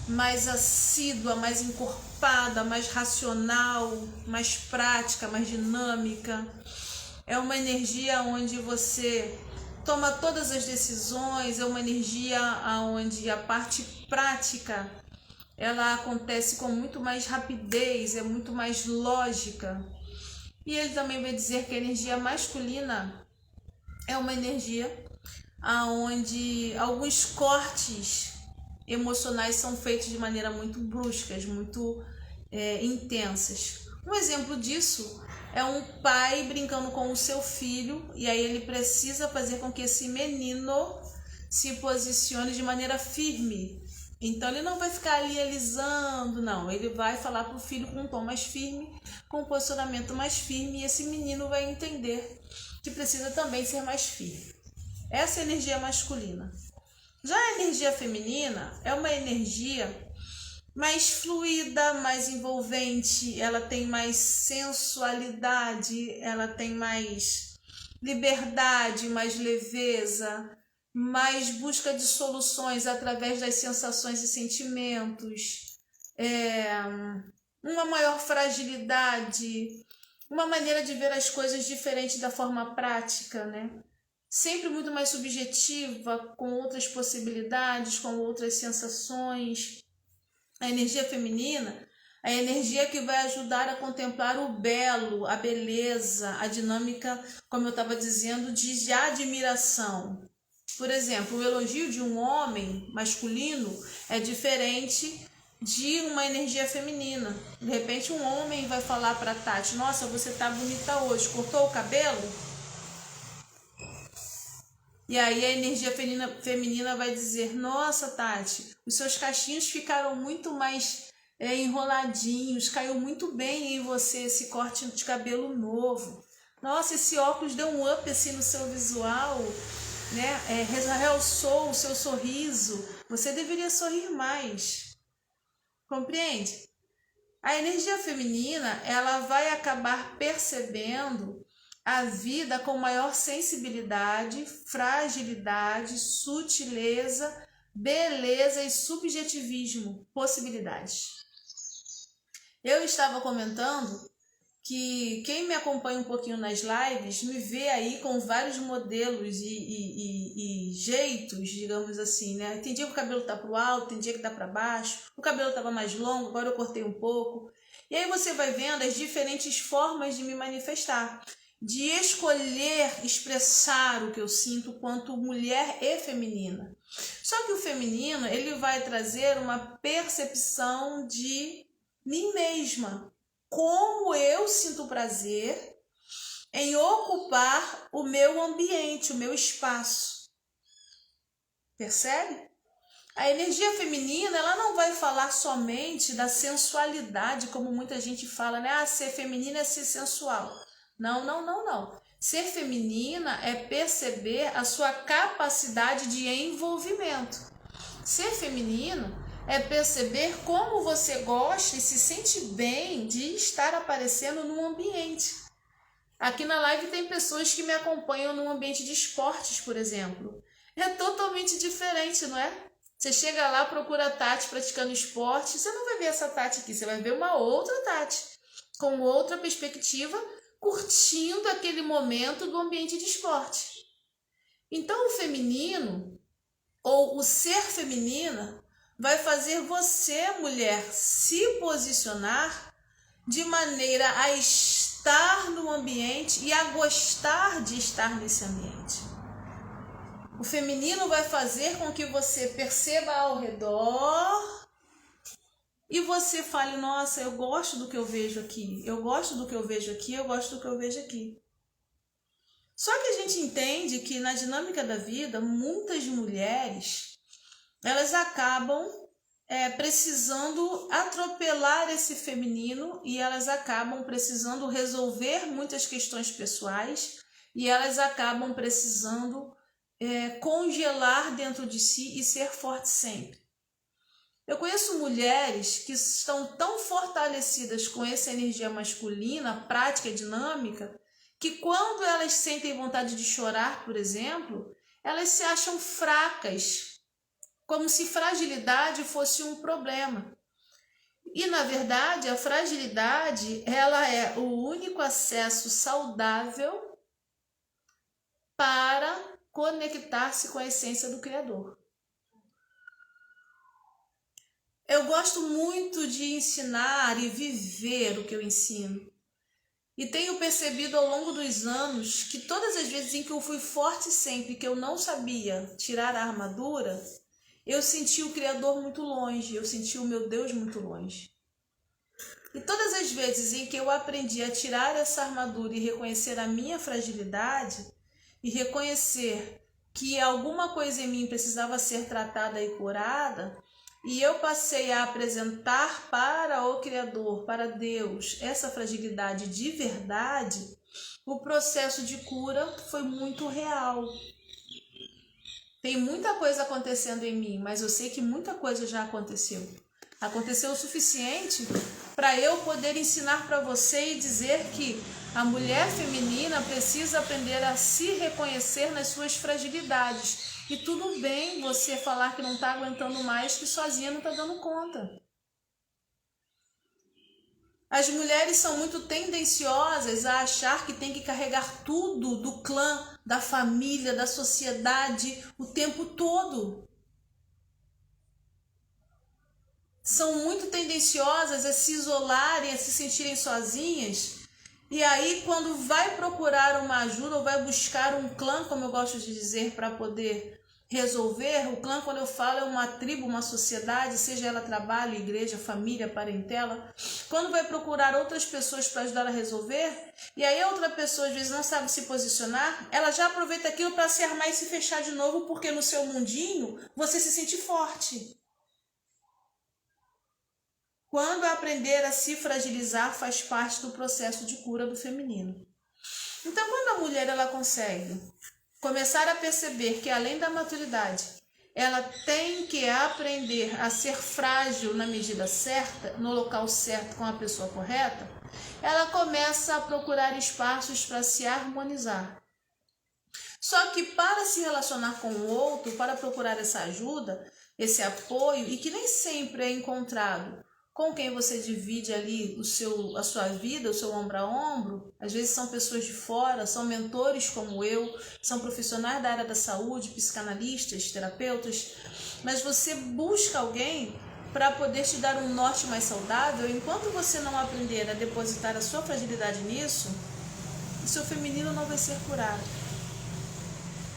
mais assídua, mais encorpada, mais racional, mais prática, mais dinâmica. É uma energia onde você toma todas as decisões, é uma energia onde a parte prática ela acontece com muito mais rapidez, é muito mais lógica. E ele também vai dizer que a energia masculina é uma energia onde alguns cortes emocionais são feitos de maneira muito bruscas, muito intensas. Um exemplo disso é um pai brincando com o seu filho e aí ele precisa fazer com que esse menino se posicione de maneira firme Então ele não vai ficar ali alisando, não. Ele vai falar para o filho com um tom mais firme, com um posicionamento mais firme, e esse menino vai entender que precisa também ser mais firme. Essa é a energia masculina. Já a energia feminina é uma energia mais fluida, mais envolvente, ela tem mais sensualidade, ela tem mais liberdade, mais leveza, mais busca de soluções através das sensações e sentimentos, uma maior fragilidade, uma maneira de ver as coisas diferente da forma prática, né? Sempre muito mais subjetiva, com outras possibilidades, com outras sensações. A energia feminina é a energia que vai ajudar a contemplar o belo, a beleza, a dinâmica, como eu estava dizendo, de admiração. Por exemplo, o elogio de um homem masculino é diferente de uma energia feminina. De repente um homem vai falar para Tati: nossa, você tá bonita hoje, cortou o cabelo? E aí a energia feminina vai dizer: nossa, Tati, os seus cachinhos ficaram muito mais enroladinhos, caiu muito bem em você esse corte de cabelo novo. Nossa, esse óculos deu um up assim no seu visual, né? Realçou o seu sorriso. Você deveria sorrir mais. Compreende? A energia feminina, ela vai acabar percebendo a vida com maior sensibilidade, fragilidade, sutileza, beleza e subjetivismo, possibilidades. Eu estava comentando que quem me acompanha um pouquinho nas lives me vê aí com vários modelos e jeitos, digamos assim, né? Tem dia que o cabelo tá pro alto, tem dia que tá para baixo, o cabelo tava mais longo, agora eu cortei um pouco. E aí você vai vendo as diferentes formas de me manifestar, de escolher expressar o que eu sinto quanto mulher e feminina. Só que o feminino, ele vai trazer uma percepção de mim mesma, como eu sinto prazer em ocupar o meu ambiente, o meu espaço. Percebe? A energia feminina, ela não vai falar somente da sensualidade, como muita gente fala, né? Ah, ser feminina é ser sensual. Não. Ser feminina é perceber a sua capacidade de envolvimento. Ser feminino é perceber como você gosta e se sente bem de estar aparecendo num ambiente. Aqui na live tem pessoas que me acompanham num ambiente de esportes, por exemplo. É totalmente diferente, não é? Você chega lá, procura a Tati praticando esporte, você não vai ver essa Tati aqui, você vai ver uma outra Tati, com outra perspectiva, curtindo aquele momento do ambiente de esporte. Então o feminino, ou o ser feminina, vai fazer você, mulher, se posicionar de maneira a estar no ambiente e a gostar de estar nesse ambiente. O feminino vai fazer com que você perceba ao redor e você fale: nossa, eu gosto do que eu vejo aqui, eu gosto do que eu vejo aqui, eu gosto do que eu vejo aqui. Só que a gente entende que na dinâmica da vida, muitas mulheres, elas acabam precisando atropelar esse feminino e elas acabam precisando resolver muitas questões pessoais e elas acabam precisando congelar dentro de si e ser forte sempre. Eu conheço mulheres que estão tão fortalecidas com essa energia masculina, prática e dinâmica, que quando elas sentem vontade de chorar, por exemplo, elas se acham fracas, como se fragilidade fosse um problema. E, na verdade, a fragilidade, ela é o único acesso saudável para conectar-se com a essência do Criador. Eu gosto muito de ensinar e viver o que eu ensino. E tenho percebido ao longo dos anos que todas as vezes em que eu fui forte sempre, que eu não sabia tirar a armadura, eu senti o Criador muito longe, eu senti o meu Deus muito longe. E todas as vezes em que eu aprendi a tirar essa armadura e reconhecer a minha fragilidade, e reconhecer que alguma coisa em mim precisava ser tratada e curada, E eu passei a apresentar para o Criador, para Deus, essa fragilidade de verdade, o processo de cura foi muito real. Tem muita coisa acontecendo em mim, mas eu sei que muita coisa já aconteceu. Aconteceu o suficiente para eu poder ensinar para você e dizer que a mulher feminina precisa aprender a se reconhecer nas suas fragilidades. E tudo bem você falar que não está aguentando mais, que sozinha não está dando conta. As mulheres são muito tendenciosas a achar que tem que carregar tudo do clã, da família, da sociedade o tempo todo. São muito tendenciosas a se isolarem, a se sentirem sozinhas. E aí, quando vai procurar uma ajuda ou vai buscar um clã, como eu gosto de dizer, para poder resolver, o clã, quando eu falo, é uma tribo, uma sociedade, seja ela trabalho, igreja, família, parentela. Quando vai procurar outras pessoas para ajudar a resolver, e aí a outra pessoa às vezes não sabe se posicionar, ela já aproveita aquilo para se armar e se fechar de novo, porque no seu mundinho você se sente forte. Quando aprender a se fragilizar faz parte do processo de cura do feminino. Então, quando a mulher ela consegue começar a perceber que além da maturidade, ela tem que aprender a ser frágil na medida certa, no local certo, com a pessoa correta, ela começa a procurar espaços para se harmonizar. Só que para se relacionar com o outro, para procurar essa ajuda, esse apoio, e que nem sempre é encontrado com quem você divide ali a sua vida, o seu ombro a ombro, às vezes são pessoas de fora, são mentores como eu, são profissionais da área da saúde, psicanalistas, terapeutas, mas você busca alguém para poder te dar um norte mais saudável. Enquanto você não aprender a depositar a sua fragilidade nisso, o seu feminino não vai ser curado.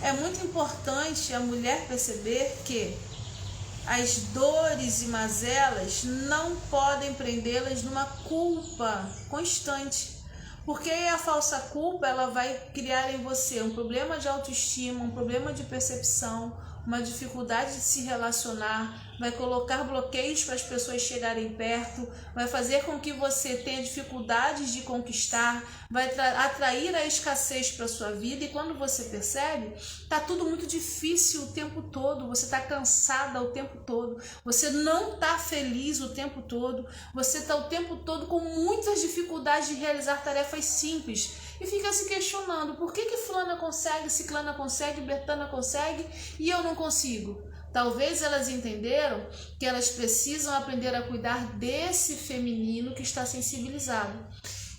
É muito importante a mulher perceber que as dores e mazelas não podem prendê-las numa culpa constante, porque a falsa culpa ela vai criar em você um problema de autoestima, um problema de percepção, uma dificuldade de se relacionar, vai colocar bloqueios para as pessoas chegarem perto, vai fazer com que você tenha dificuldades de conquistar, vai atrair a escassez para a sua vida, e quando você percebe, tá tudo muito difícil o tempo todo, você tá cansada o tempo todo, você não tá feliz o tempo todo, você tá o tempo todo com muitas dificuldades de realizar tarefas simples, e fica se questionando, por que fulana consegue, ciclana consegue, bertana consegue, e eu não consigo? Talvez elas entenderam que elas precisam aprender a cuidar desse feminino que está sensibilizado.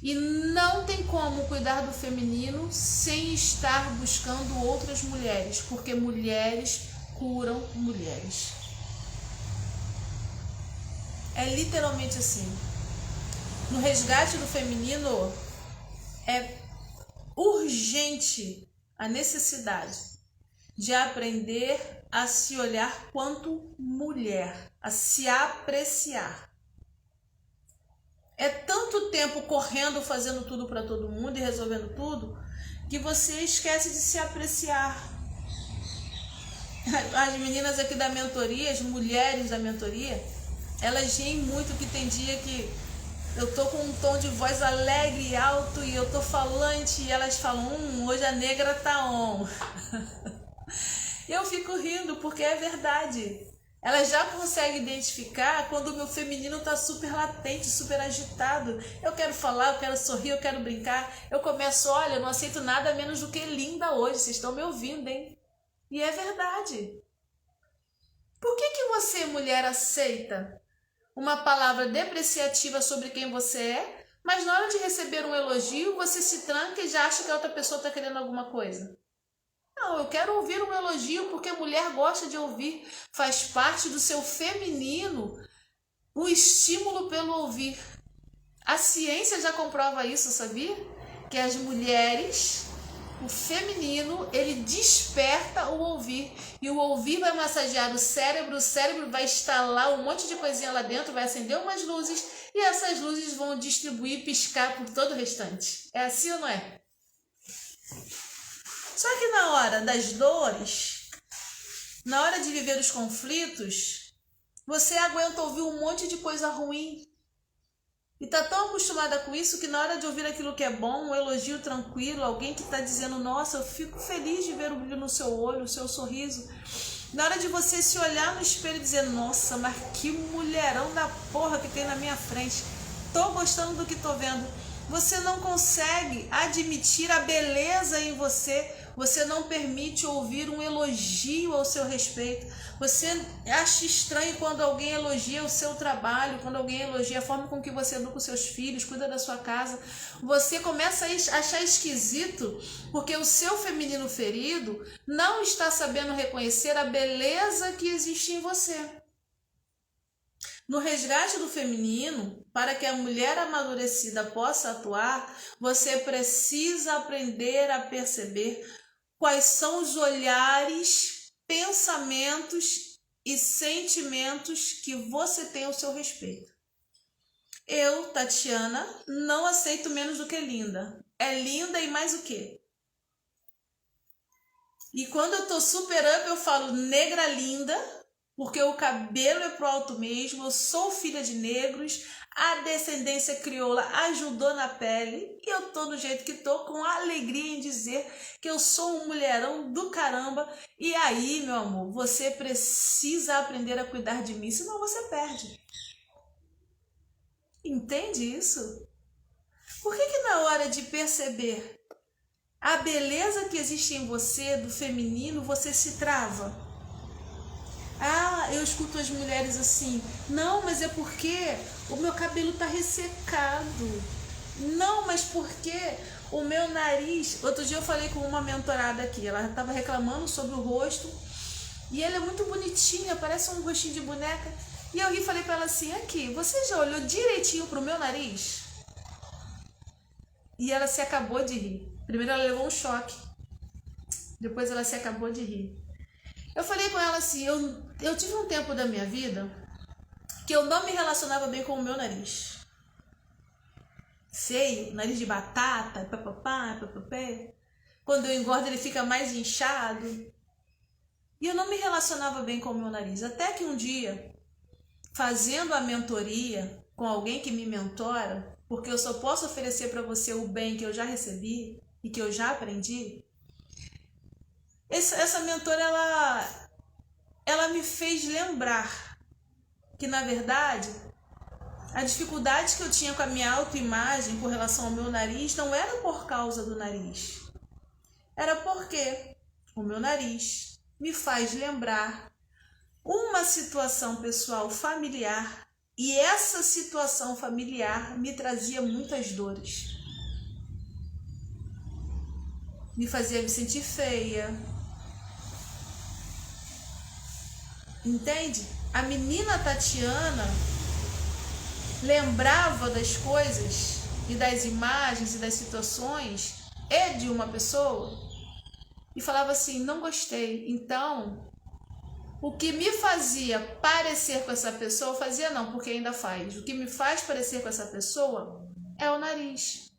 E não tem como cuidar do feminino sem estar buscando outras mulheres, porque mulheres curam mulheres. É literalmente assim. No resgate do feminino, é urgente a necessidade de aprender a se olhar quanto mulher, a se apreciar. É tanto tempo correndo, fazendo tudo para todo mundo e resolvendo tudo, que você esquece de se apreciar. As meninas aqui da mentoria, as mulheres da mentoria, elas riem muito, que tem dia que eu tô com um tom de voz alegre e alto e eu tô falante, e elas falam, hoje a negra tá on. Eu fico rindo porque é verdade. Ela já consegue identificar quando o meu feminino está super latente, super agitado. Eu quero falar, eu quero sorrir, eu quero brincar. Eu começo, olha, eu não aceito nada menos do que linda hoje. Vocês estão me ouvindo, hein? E é verdade. Por que você, mulher, aceita uma palavra depreciativa sobre quem você é, mas na hora de receber um elogio, você se tranca e já acha que a outra pessoa está querendo alguma coisa? Não, eu quero ouvir um elogio porque a mulher gosta de ouvir. Faz parte do seu feminino o estímulo pelo ouvir. A ciência já comprova isso, sabia? Que as mulheres, o feminino, ele desperta o ouvir. E o ouvir vai massagear o cérebro vai instalar um monte de coisinha lá dentro, vai acender umas luzes e essas luzes vão distribuir, piscar por todo o restante. É assim ou não é? Só que na hora das dores, na hora de viver os conflitos, Você aguenta ouvir um monte de coisa ruim. E tá tão acostumada com isso que na hora de ouvir aquilo que é bom, um elogio tranquilo, alguém que tá dizendo, nossa, eu fico feliz de ver o brilho no seu olho, o seu sorriso. Na hora de você se olhar no espelho e dizer, nossa, mas que mulherão da porra que tem na minha frente. Tô gostando do que tô vendo. Você não consegue admitir a beleza em você. Você não permite ouvir um elogio ao seu respeito. Você acha estranho quando alguém elogia o seu trabalho, quando alguém elogia a forma com que você educa os seus filhos, cuida da sua casa. Você começa a achar esquisito porque o seu feminino ferido não está sabendo reconhecer a beleza que existe em você. No resgate do feminino, para que a mulher amadurecida possa atuar, você precisa aprender a perceber quais são os olhares, pensamentos e sentimentos que você tem ao seu respeito. Eu, Tatiana, não aceito menos do que linda. É linda e mais o quê? E quando eu tô super up, eu falo negra linda, porque o cabelo é pro alto mesmo, eu sou filha de negros, a descendência crioula ajudou na pele e eu tô do jeito que tô, com alegria em dizer que eu sou um mulherão do caramba. E aí, meu amor, você precisa aprender a cuidar de mim, senão você perde. Entende isso? Por que na hora de perceber a beleza que existe em você, do feminino, você se trava? Ah, eu escuto as mulheres assim, não, mas é porque o meu cabelo tá ressecado. Não, mas porque o meu nariz... Outro dia eu falei com uma mentorada aqui, ela estava reclamando sobre o rosto, e ela é muito bonitinha, parece um rostinho de boneca. E eu ri e falei para ela assim, aqui, você já olhou direitinho pro meu nariz? E ela se acabou de rir. Primeiro ela levou um choque, depois ela se acabou de rir. Eu falei com ela assim, eu tive um tempo da minha vida que eu não me relacionava bem com o meu nariz. Feio, nariz de batata, papapá, papapé. Quando eu engordo ele fica mais inchado. E eu não me relacionava bem com o meu nariz. Até que um dia, fazendo a mentoria com alguém que me mentora, porque eu só posso oferecer para você o bem que eu já recebi e que eu já aprendi, essa mentora, ela me fez lembrar que, na verdade, a dificuldade que eu tinha com a minha autoimagem com relação ao meu nariz não era por causa do nariz. Era porque o meu nariz me faz lembrar uma situação pessoal familiar e essa situação familiar me trazia muitas dores. Me fazia me sentir feia. Entende? A menina Tatiana lembrava das coisas e das imagens e das situações de uma pessoa e falava assim, não gostei. Então, o que me fazia parecer com essa pessoa, fazia não, porque ainda faz. O que me faz parecer com essa pessoa é o nariz.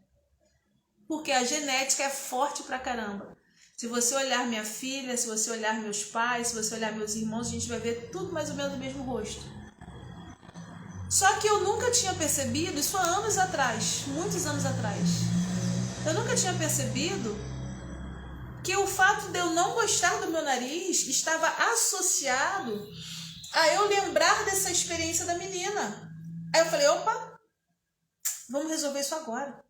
Porque a genética é forte pra caramba. Se você olhar minha filha, se você olhar meus pais, se você olhar meus irmãos, a gente vai ver tudo mais ou menos o mesmo rosto. Só que eu nunca tinha percebido, isso há anos atrás, muitos anos atrás, eu nunca tinha percebido que o fato de eu não gostar do meu nariz estava associado a eu lembrar dessa experiência da menina. Aí eu falei, opa, vamos resolver isso agora.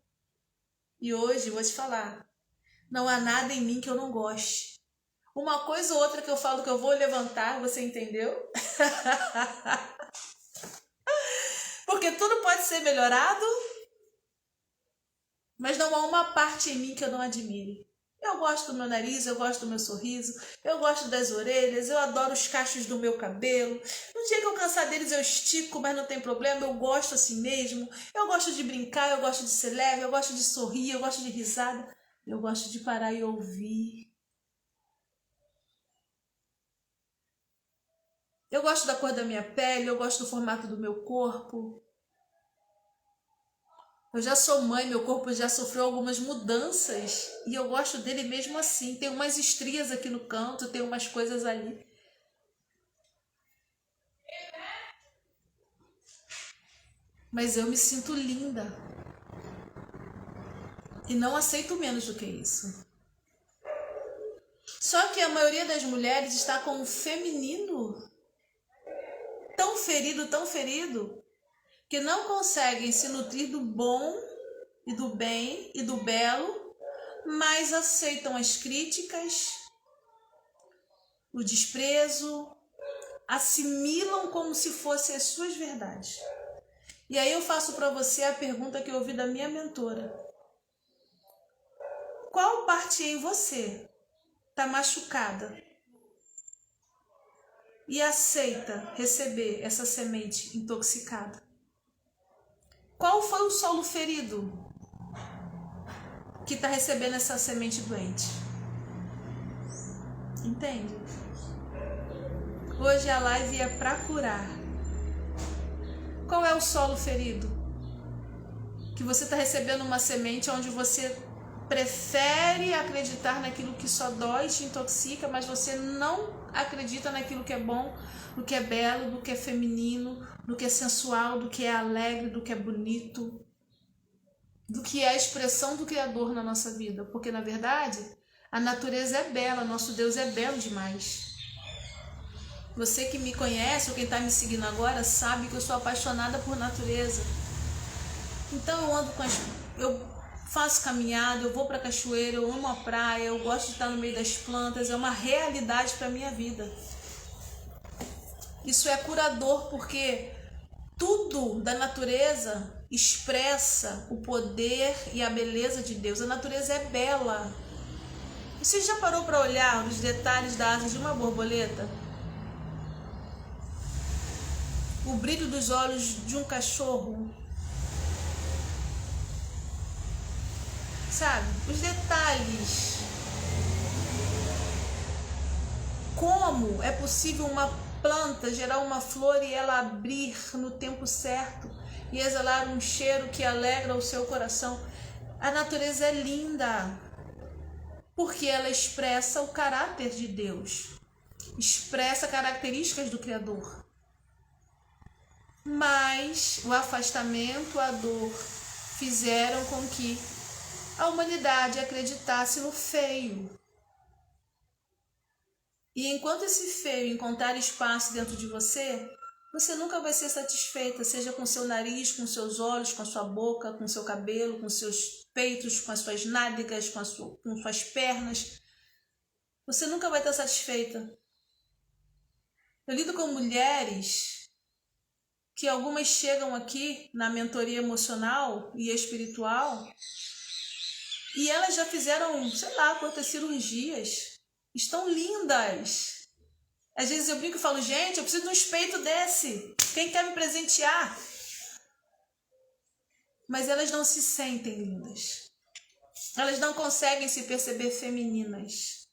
E hoje eu vou te falar, não há nada em mim que eu não goste. Uma coisa ou outra que eu falo que eu vou levantar, você entendeu? Porque tudo pode ser melhorado, mas não há uma parte em mim que eu não admire. Eu gosto do meu nariz, eu gosto do meu sorriso, eu gosto das orelhas, eu adoro os cachos do meu cabelo. No dia que eu cansar deles eu estico, mas não tem problema, eu gosto assim mesmo. Eu gosto de brincar, eu gosto de ser leve, eu gosto de sorrir, eu gosto de risada. Eu gosto de parar e ouvir. Eu gosto da cor da minha pele, eu gosto do formato do meu corpo. Eu já sou mãe, meu corpo já sofreu algumas mudanças e eu gosto dele mesmo assim. Tem umas estrias aqui no canto, tem umas coisas ali. mas eu me sinto linda. E não aceito menos do que isso. Só que a maioria das mulheres está com o feminino tão ferido, que não conseguem se nutrir do bom e do bem e do belo, mas aceitam as críticas, o desprezo, assimilam como se fossem as suas verdades. E aí eu faço para você a pergunta que eu ouvi da minha mentora. Qual parte em você está machucada e aceita receber essa semente intoxicada? Qual foi o solo ferido que está recebendo essa semente doente? Entende? Hoje a live é para curar. Qual é o solo ferido? Que você está recebendo uma semente onde você prefere acreditar naquilo que só dói, te intoxica, mas você não acredita naquilo que é bom, do que é belo, do que é feminino, do que é sensual, do que é alegre, do que é bonito, do que é a expressão do Criador na nossa vida. Porque, na verdade, a natureza é bela, nosso Deus é belo demais. Você que me conhece ou quem está me seguindo agora sabe que eu sou apaixonada por natureza. Então eu faço caminhada, eu vou para a cachoeira, eu amo a praia, eu gosto de estar no meio das plantas, é uma realidade para a minha vida. Isso é curador porque tudo da natureza expressa o poder e a beleza de Deus. A natureza é bela. Você já parou para olhar os detalhes da asa de uma borboleta? O brilho dos olhos de um cachorro? Sabe? Os detalhes. Como é possível uma planta gerar uma flor e ela abrir no tempo certo e exalar um cheiro que alegra o seu coração? A natureza é linda porque ela expressa o caráter de Deus, expressa características do Criador. Mas o afastamento, a dor, fizeram com que a humanidade acreditasse no feio. E enquanto esse feio encontrar espaço dentro de você, você nunca vai ser satisfeita, seja com seu nariz, com seus olhos, com a sua boca, com seu cabelo, com seus peitos, com as suas nádegas, com suas pernas. Você nunca vai estar satisfeita. Eu lido com mulheres que algumas chegam aqui na mentoria emocional e espiritual e elas já fizeram, sei lá, quantas cirurgias. Estão lindas. Às vezes eu brinco e falo, gente, eu preciso de um espeito desse. Quem quer me presentear? Mas elas não se sentem lindas. Elas não conseguem se perceber femininas.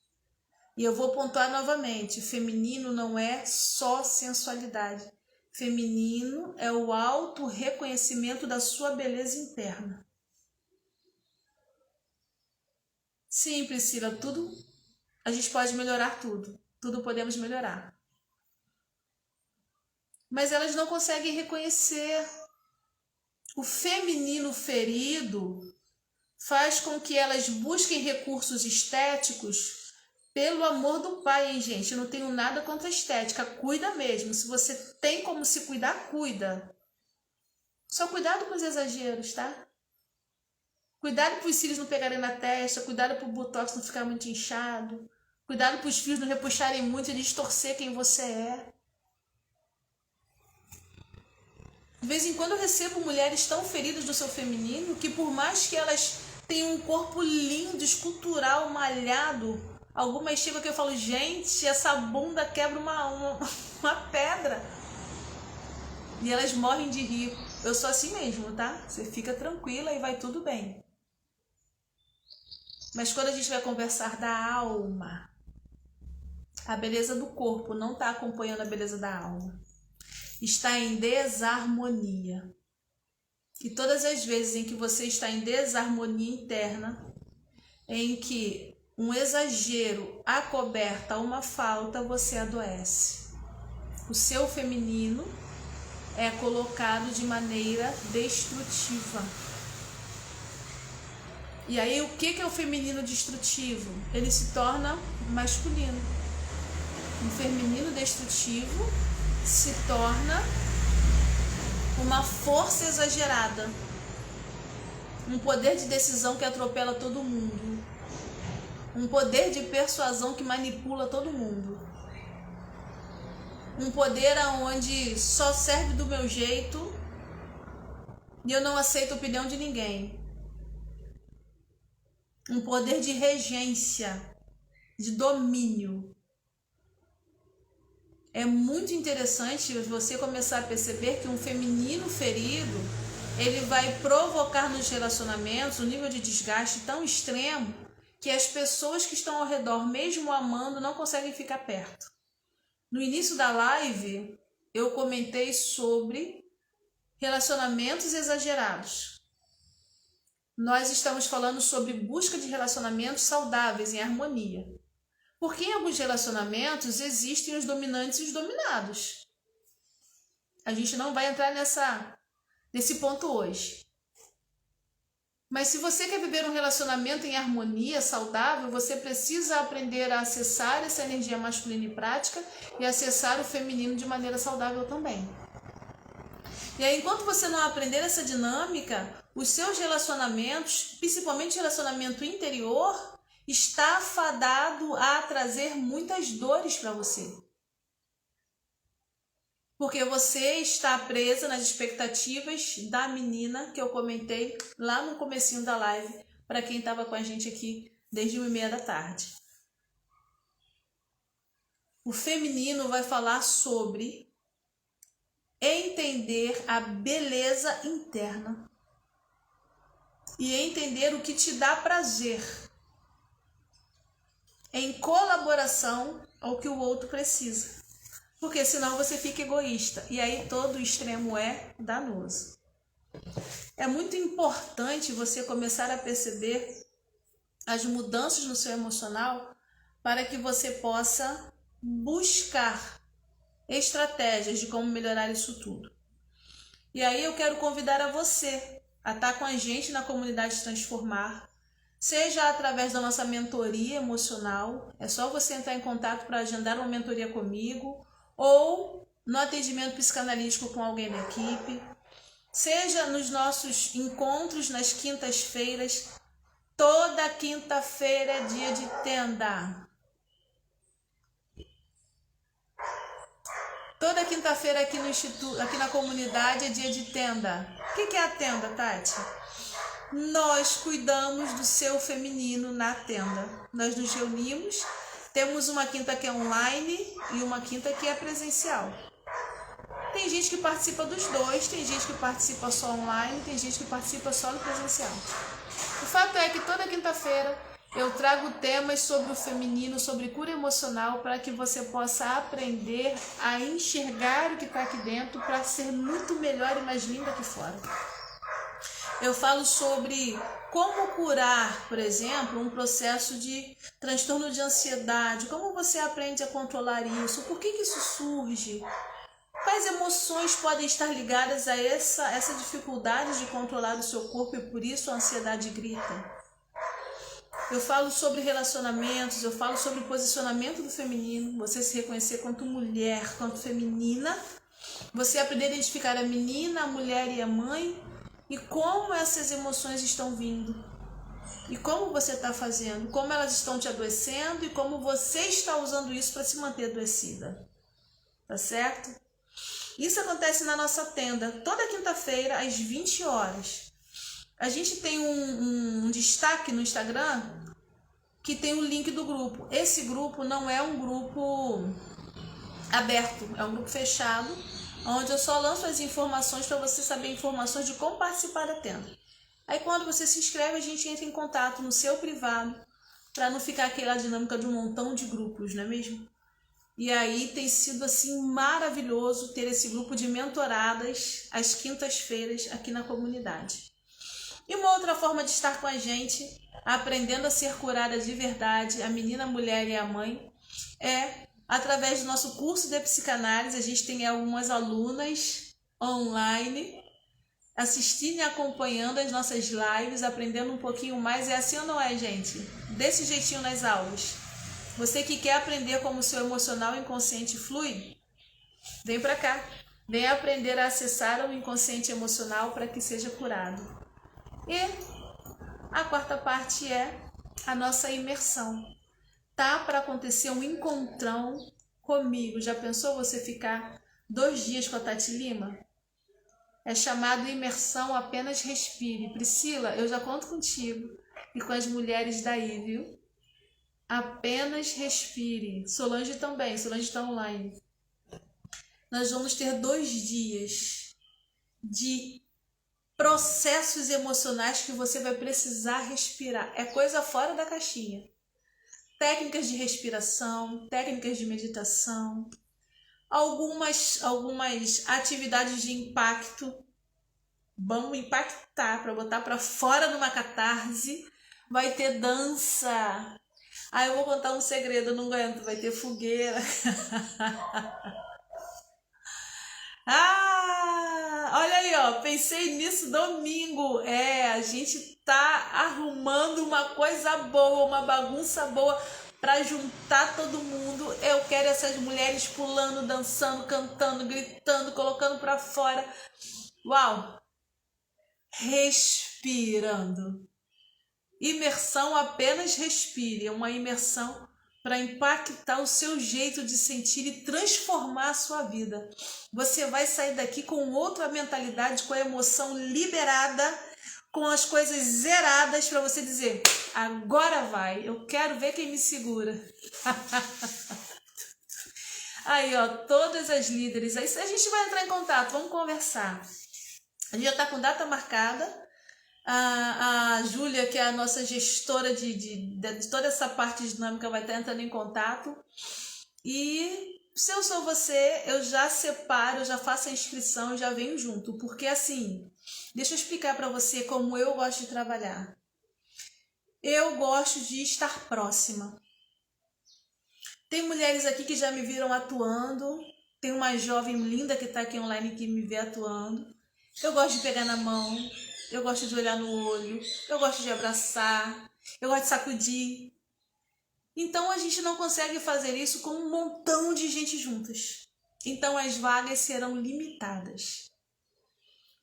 E eu vou pontuar novamente, feminino não é só sensualidade. Feminino é o auto-reconhecimento da sua beleza interna. Sim, Priscila, tudo, a gente pode melhorar tudo. Tudo podemos melhorar. Mas elas não conseguem reconhecer. O feminino ferido faz com que elas busquem recursos estéticos pelo amor do pai, hein, gente? Eu não tenho nada contra a estética. Cuida mesmo. Se você tem como se cuidar, cuida. Só cuidado com os exageros, tá? Cuidado para os cílios não pegarem na testa. Cuidado para o botox não ficar muito inchado. Cuidado para os fios não repuxarem muito e distorcer quem você é. De vez em quando eu recebo mulheres tão feridas do seu feminino que por mais que elas tenham um corpo lindo, escultural, malhado, algumas chegam que eu falo, gente, essa bunda quebra uma pedra. E elas morrem de rir. Eu sou assim mesmo, tá? Você fica tranquila e vai tudo bem. Mas quando a gente vai conversar da alma, a beleza do corpo não está acompanhando a beleza da alma. Está em desarmonia. E todas as vezes em que você está em desarmonia interna, em que um exagero acoberta uma falta, você adoece. O seu feminino é colocado de maneira destrutiva. E aí o que é o feminino destrutivo? Ele se torna masculino. O feminino destrutivo se torna uma força exagerada, um poder de decisão que atropela todo mundo, um poder de persuasão que manipula todo mundo, um poder onde só serve do meu jeito e eu não aceito a opinião de ninguém, um poder de regência, de domínio. É muito interessante você começar a perceber que um feminino ferido, ele vai provocar nos relacionamentos um nível de desgaste tão extremo que as pessoas que estão ao redor, mesmo amando, não conseguem ficar perto. No início da live, eu comentei sobre relacionamentos exagerados. Nós estamos falando sobre busca de relacionamentos saudáveis, em harmonia. Porque em alguns relacionamentos existem os dominantes e os dominados. A gente não vai entrar nesse ponto hoje. Mas se você quer viver um relacionamento em harmonia, saudável, você precisa aprender a acessar essa energia masculina e prática e acessar o feminino de maneira saudável também. E aí, enquanto você não aprender essa dinâmica, os seus relacionamentos, principalmente relacionamento interior, está fadado a trazer muitas dores para você. Porque você está presa nas expectativas da menina que eu comentei lá no comecinho da live, para quem estava com a gente aqui desde 1h30 da tarde. O feminino vai falar sobre entender a beleza interna e entender o que te dá prazer, em colaboração ao que o outro precisa. Porque senão você fica egoísta. E aí todo extremo é danoso. É muito importante você começar a perceber as mudanças no seu emocional para que você possa buscar estratégias de como melhorar isso tudo. E aí eu quero convidar a você a estar com a gente na comunidade Transformar, seja através da nossa mentoria emocional, é só você entrar em contato para agendar uma mentoria comigo, ou no atendimento psicanalítico com alguém da equipe, seja nos nossos encontros nas quintas-feiras. Toda quinta-feira é dia de tenda. Toda quinta-feira aqui no instituto, aqui na comunidade, é dia de tenda. O que é a tenda, Tati? Nós cuidamos do seu feminino na tenda. Nós nos reunimos, temos uma quinta que é online e uma quinta que é presencial. Tem gente que participa dos dois, tem gente que participa só online, tem gente que participa só no presencial. O fato é que toda quinta-feira eu trago temas sobre o feminino, sobre cura emocional, para que você possa aprender a enxergar o que está aqui dentro para ser muito melhor e mais linda aqui fora. Eu falo sobre como curar, por exemplo, um processo de transtorno de ansiedade, como você aprende a controlar isso, por que isso surge, quais emoções podem estar ligadas a essa dificuldade de controlar o seu corpo e por isso a ansiedade grita. Eu falo sobre relacionamentos, eu falo sobre o posicionamento do feminino, você se reconhecer quanto mulher, quanto feminina, você aprender a identificar a menina, a mulher e a mãe, e como essas emoções estão vindo, e como você está fazendo, como elas estão te adoecendo e como você está usando isso para se manter adoecida, tá certo? Isso acontece na nossa tenda, toda quinta-feira às 20 horas. A gente tem um destaque no Instagram que tem o link do grupo. Esse grupo não é um grupo aberto, é um grupo fechado, onde eu só lanço as informações para você saber informações de como participar da tenda. Aí quando você se inscreve, a gente entra em contato no seu privado, para não ficar aquela dinâmica de um montão de grupos, não é mesmo? E aí tem sido assim maravilhoso ter esse grupo de mentoradas às quintas-feiras aqui na comunidade. E uma outra forma de estar com a gente, aprendendo a ser curada de verdade, a menina, a mulher e a mãe, é através do nosso curso de psicanálise. A gente tem algumas alunas online, assistindo e acompanhando as nossas lives, aprendendo um pouquinho mais. É assim ou não é, gente? Desse jeitinho nas aulas. Você que quer aprender como o seu emocional inconsciente flui, vem para cá. Vem aprender a acessar o inconsciente emocional para que seja curado. E a quarta parte é a nossa imersão. Tá para acontecer um encontrão comigo. Já pensou você ficar 2 dias com a Tati Lima? É chamado imersão Apenas Respire. Priscila, eu já conto contigo e com as mulheres daí, viu? Apenas respire. Solange também, Solange está online. Nós vamos ter 2 dias de processos emocionais que você vai precisar respirar. É coisa fora da caixinha. Técnicas de respiração, técnicas de meditação, algumas atividades de impacto. Vamos impactar para botar para fora numa catarse. Vai ter dança. Eu vou contar um segredo, eu não aguento. Vai ter fogueira. Olha aí, ó. Pensei nisso domingo. A gente tá arrumando uma coisa boa, uma bagunça boa para juntar todo mundo. Eu quero essas mulheres pulando, dançando, cantando, gritando, colocando para fora. Uau! Respirando. Imersão Apenas Respire. É uma imersão para impactar o seu jeito de sentir e transformar a sua vida. Você vai sair daqui com outra mentalidade, com a emoção liberada, com as coisas zeradas para você dizer, agora vai, eu quero ver quem me segura. Aí, ó, todas as líderes, aí a gente vai entrar em contato, vamos conversar. A gente já está com data marcada. A Júlia, que é a nossa gestora de toda essa parte dinâmica, vai estar entrando em contato. E se eu sou você, eu já separo, eu já faço a inscrição, já venho junto. Porque assim, deixa eu explicar para você como eu gosto de trabalhar. Eu gosto de estar próxima. Tem mulheres aqui que já me viram atuando. Tem uma jovem linda que está aqui online que me vê atuando. Eu gosto de pegar na mão. Eu gosto de olhar no olho, eu gosto de abraçar, eu gosto de sacudir. Então a gente não consegue fazer isso com um montão de gente juntas. Então as vagas serão limitadas.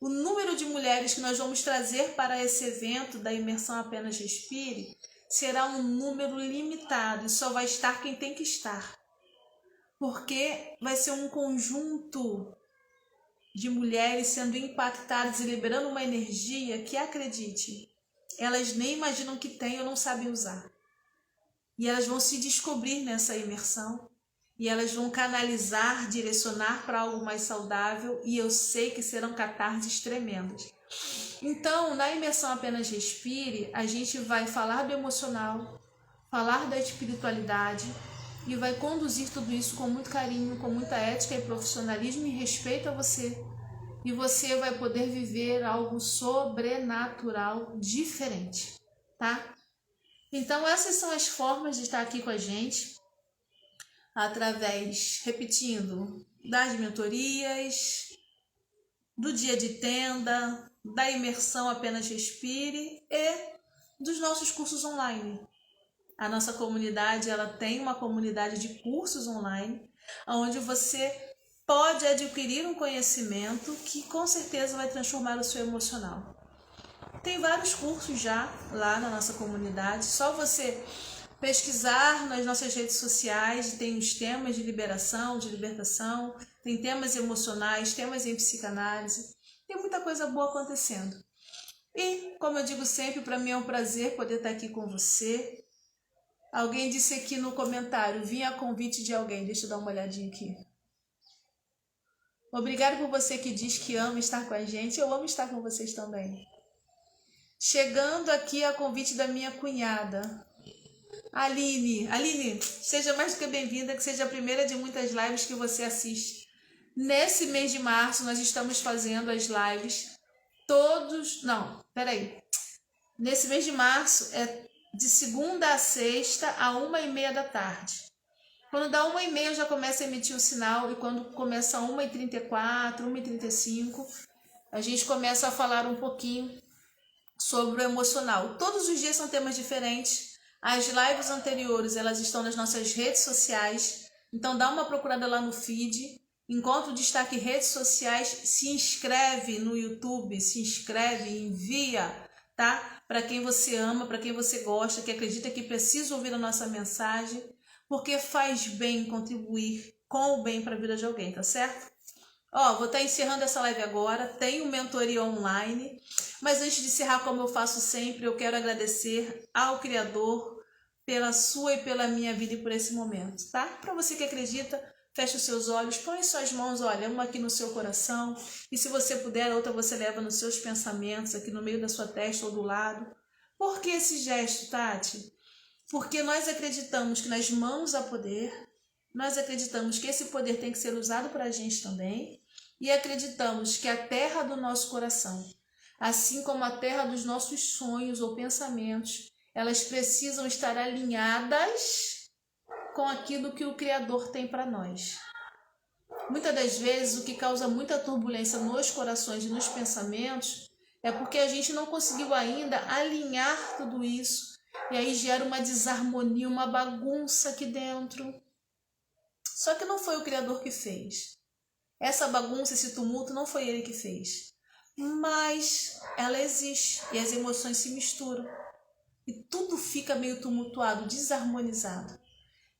O número de mulheres que nós vamos trazer para esse evento da imersão Apenas Respire será um número limitado e só vai estar quem tem que estar. Porque vai ser um conjunto de mulheres sendo impactadas e liberando uma energia que, acredite, elas nem imaginam que têm ou não sabem usar. E elas vão se descobrir nessa imersão e elas vão canalizar, direcionar para algo mais saudável e eu sei que serão catarses tremendas. Então, na imersão Apenas Respire, a gente vai falar do emocional, falar da espiritualidade e vai conduzir tudo isso com muito carinho, com muita ética e profissionalismo e respeito a você. E você vai poder viver algo sobrenatural diferente, tá? Então essas são as formas de estar aqui com a gente, através, repetindo, das mentorias, do dia de tenda, da imersão Apenas Respire e dos nossos cursos online. A nossa comunidade, ela tem uma comunidade de cursos online, onde você pode adquirir um conhecimento que com certeza vai transformar o seu emocional. Tem vários cursos já lá na nossa comunidade, só você pesquisar nas nossas redes sociais, tem os temas de liberação, de libertação, tem temas emocionais, temas em psicanálise, tem muita coisa boa acontecendo. E, como eu digo sempre, para mim é um prazer poder estar aqui com você. Alguém disse aqui no comentário, vim a convite de alguém, deixa eu dar uma olhadinha aqui. Obrigado por você que diz que ama estar com a gente, eu amo estar com vocês também. Chegando aqui a convite da minha cunhada, Aline, seja mais do que bem-vinda, que seja a primeira de muitas lives que você assiste. Nesse mês de março, nós estamos fazendo as lives Nesse mês de março é de segunda a sexta, a 1h30 da tarde. Quando dá 1h30 eu já começo a emitir o sinal, e quando começa 1h34, 1h35, a gente começa a falar um pouquinho sobre o emocional. Todos os dias são temas diferentes. As lives anteriores, elas estão nas nossas redes sociais, então dá uma procurada lá no feed, encontra o destaque redes sociais, se inscreve no YouTube, se inscreve, envia, tá? Para quem você ama, para quem você gosta, que acredita que precisa ouvir a nossa mensagem, porque faz bem contribuir com o bem para a vida de alguém, tá certo? Vou estar encerrando essa live agora, tenho mentoria online, mas antes de encerrar, como eu faço sempre, eu quero agradecer ao Criador pela sua e pela minha vida e por esse momento, tá? Para você que acredita, feche os seus olhos, põe suas mãos, olha, uma aqui no seu coração, e se você puder, a outra você leva nos seus pensamentos, aqui no meio da sua testa ou do lado. Por que esse gesto, Tati? Porque nós acreditamos que nas mãos há poder, nós acreditamos que esse poder tem que ser usado para a gente também, e acreditamos que a terra do nosso coração, assim como a terra dos nossos sonhos ou pensamentos, elas precisam estar alinhadas com aquilo que o Criador tem para nós. Muitas das vezes o que causa muita turbulência nos corações e nos pensamentos é porque a gente não conseguiu ainda alinhar tudo isso, e aí gera uma desarmonia, uma bagunça aqui dentro. Só que não foi o Criador que fez. Essa bagunça, esse tumulto, não foi Ele que fez. Mas ela existe e as emoções se misturam. E tudo fica meio tumultuado, desarmonizado.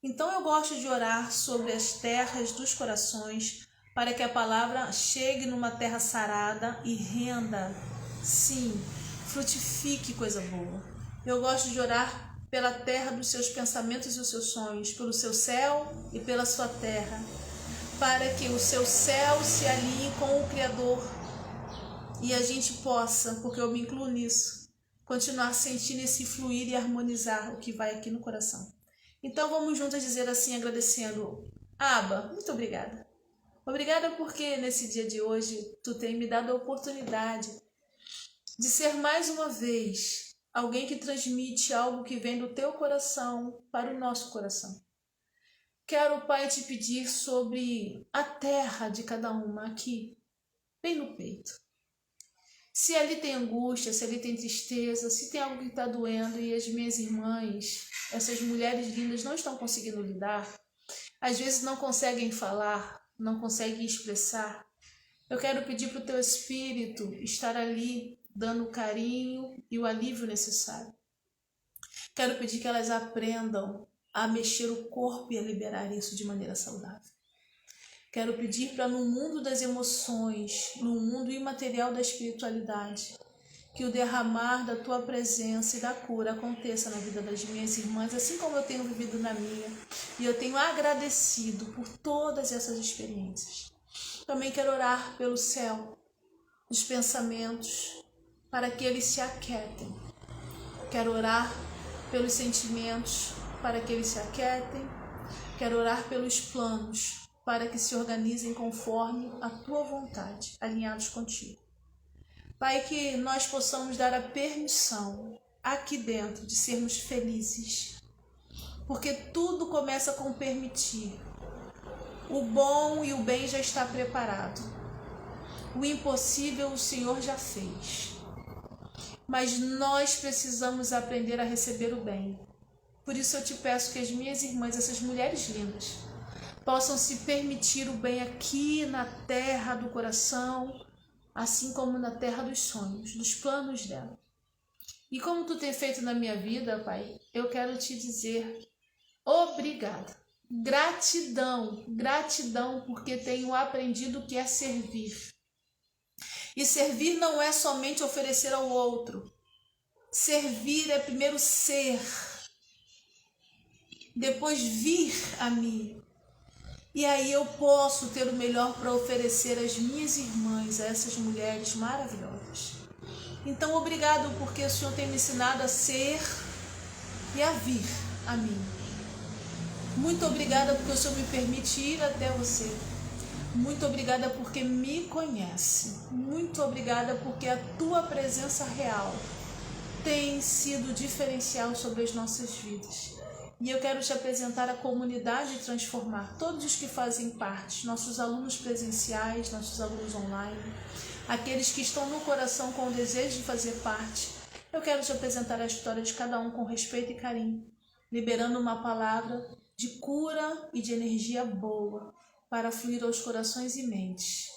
Então eu gosto de orar sobre as terras dos corações, para que a palavra chegue numa terra sarada e renda, sim, frutifique coisa boa. Eu gosto de orar pela terra dos seus pensamentos e os seus sonhos, pelo seu céu e pela sua terra, para que o seu céu se alinhe com o Criador e a gente possa, porque eu me incluo nisso, continuar sentindo esse fluir e harmonizar o que vai aqui no coração. Então vamos juntas dizer assim, agradecendo: Abba, muito obrigada. Obrigada porque nesse dia de hoje tu tem me dado a oportunidade de ser mais uma vez alguém que transmite algo que vem do teu coração para o nosso coração. Quero, Pai, te pedir sobre a terra de cada uma aqui, bem no peito. Se ali tem angústia, se ali tem tristeza, se tem algo que está doendo e as minhas irmãs, essas mulheres lindas, não estão conseguindo lidar, às vezes não conseguem falar, não conseguem expressar, eu quero pedir para o teu Espírito estar ali, dando o carinho e o alívio necessário. Quero pedir que elas aprendam a mexer o corpo e a liberar isso de maneira saudável. Quero pedir para no mundo das emoções, no mundo imaterial da espiritualidade, que o derramar da tua presença e da cura aconteça na vida das minhas irmãs, assim como eu tenho vivido na minha, e eu tenho agradecido por todas essas experiências. Também quero orar pelo céu, os pensamentos, para que eles se aquietem. Quero orar pelos sentimentos, para que eles se aquietem. Quero orar pelos planos, para que se organizem conforme a tua vontade, alinhados contigo. Pai, que nós possamos dar a permissão aqui dentro de sermos felizes, porque tudo começa com permitir. O bom e o bem já está preparado. O impossível o Senhor já fez. Mas nós precisamos aprender a receber o bem. Por isso eu te peço que as minhas irmãs, essas mulheres lindas, possam se permitir o bem aqui na terra do coração, assim como na terra dos sonhos, dos planos dela. E como tu tem feito na minha vida, Pai, eu quero te dizer obrigada. Gratidão, gratidão, porque tenho aprendido o que é servir. E servir não é somente oferecer ao outro. Servir é primeiro ser, depois vir a mim. E aí eu posso ter o melhor para oferecer às minhas irmãs, a essas mulheres maravilhosas. Então, obrigado porque o Senhor tem me ensinado a ser e a vir a mim. Muito obrigada porque o Senhor me permite ir até você. Muito obrigada porque me conhece. Muito obrigada porque a tua presença real tem sido diferencial sobre as nossas vidas. E eu quero te apresentar a comunidade Transformar, todos os que fazem parte, nossos alunos presenciais, nossos alunos online, aqueles que estão no coração com o desejo de fazer parte. Eu quero te apresentar a história de cada um com respeito e carinho, liberando uma palavra de cura e de energia boa para fluir aos corações e mentes.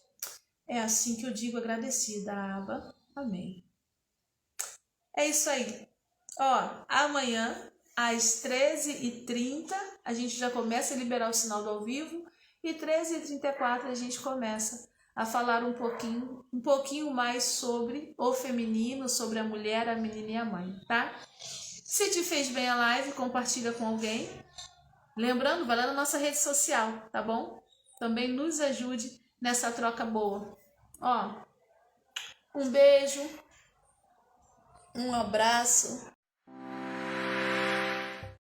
É assim que eu digo agradecida, Aba. Amém. É isso aí. Ó, amanhã, às 13h30, a gente já começa a liberar o sinal do ao vivo. E 13h34 a gente começa a falar um pouquinho mais sobre o feminino, sobre a mulher, a menina e a mãe, tá? Se te fez bem a live, compartilha com alguém. Lembrando, vai lá na nossa rede social, tá bom? Também nos ajude nessa troca boa. Ó, um beijo, um abraço.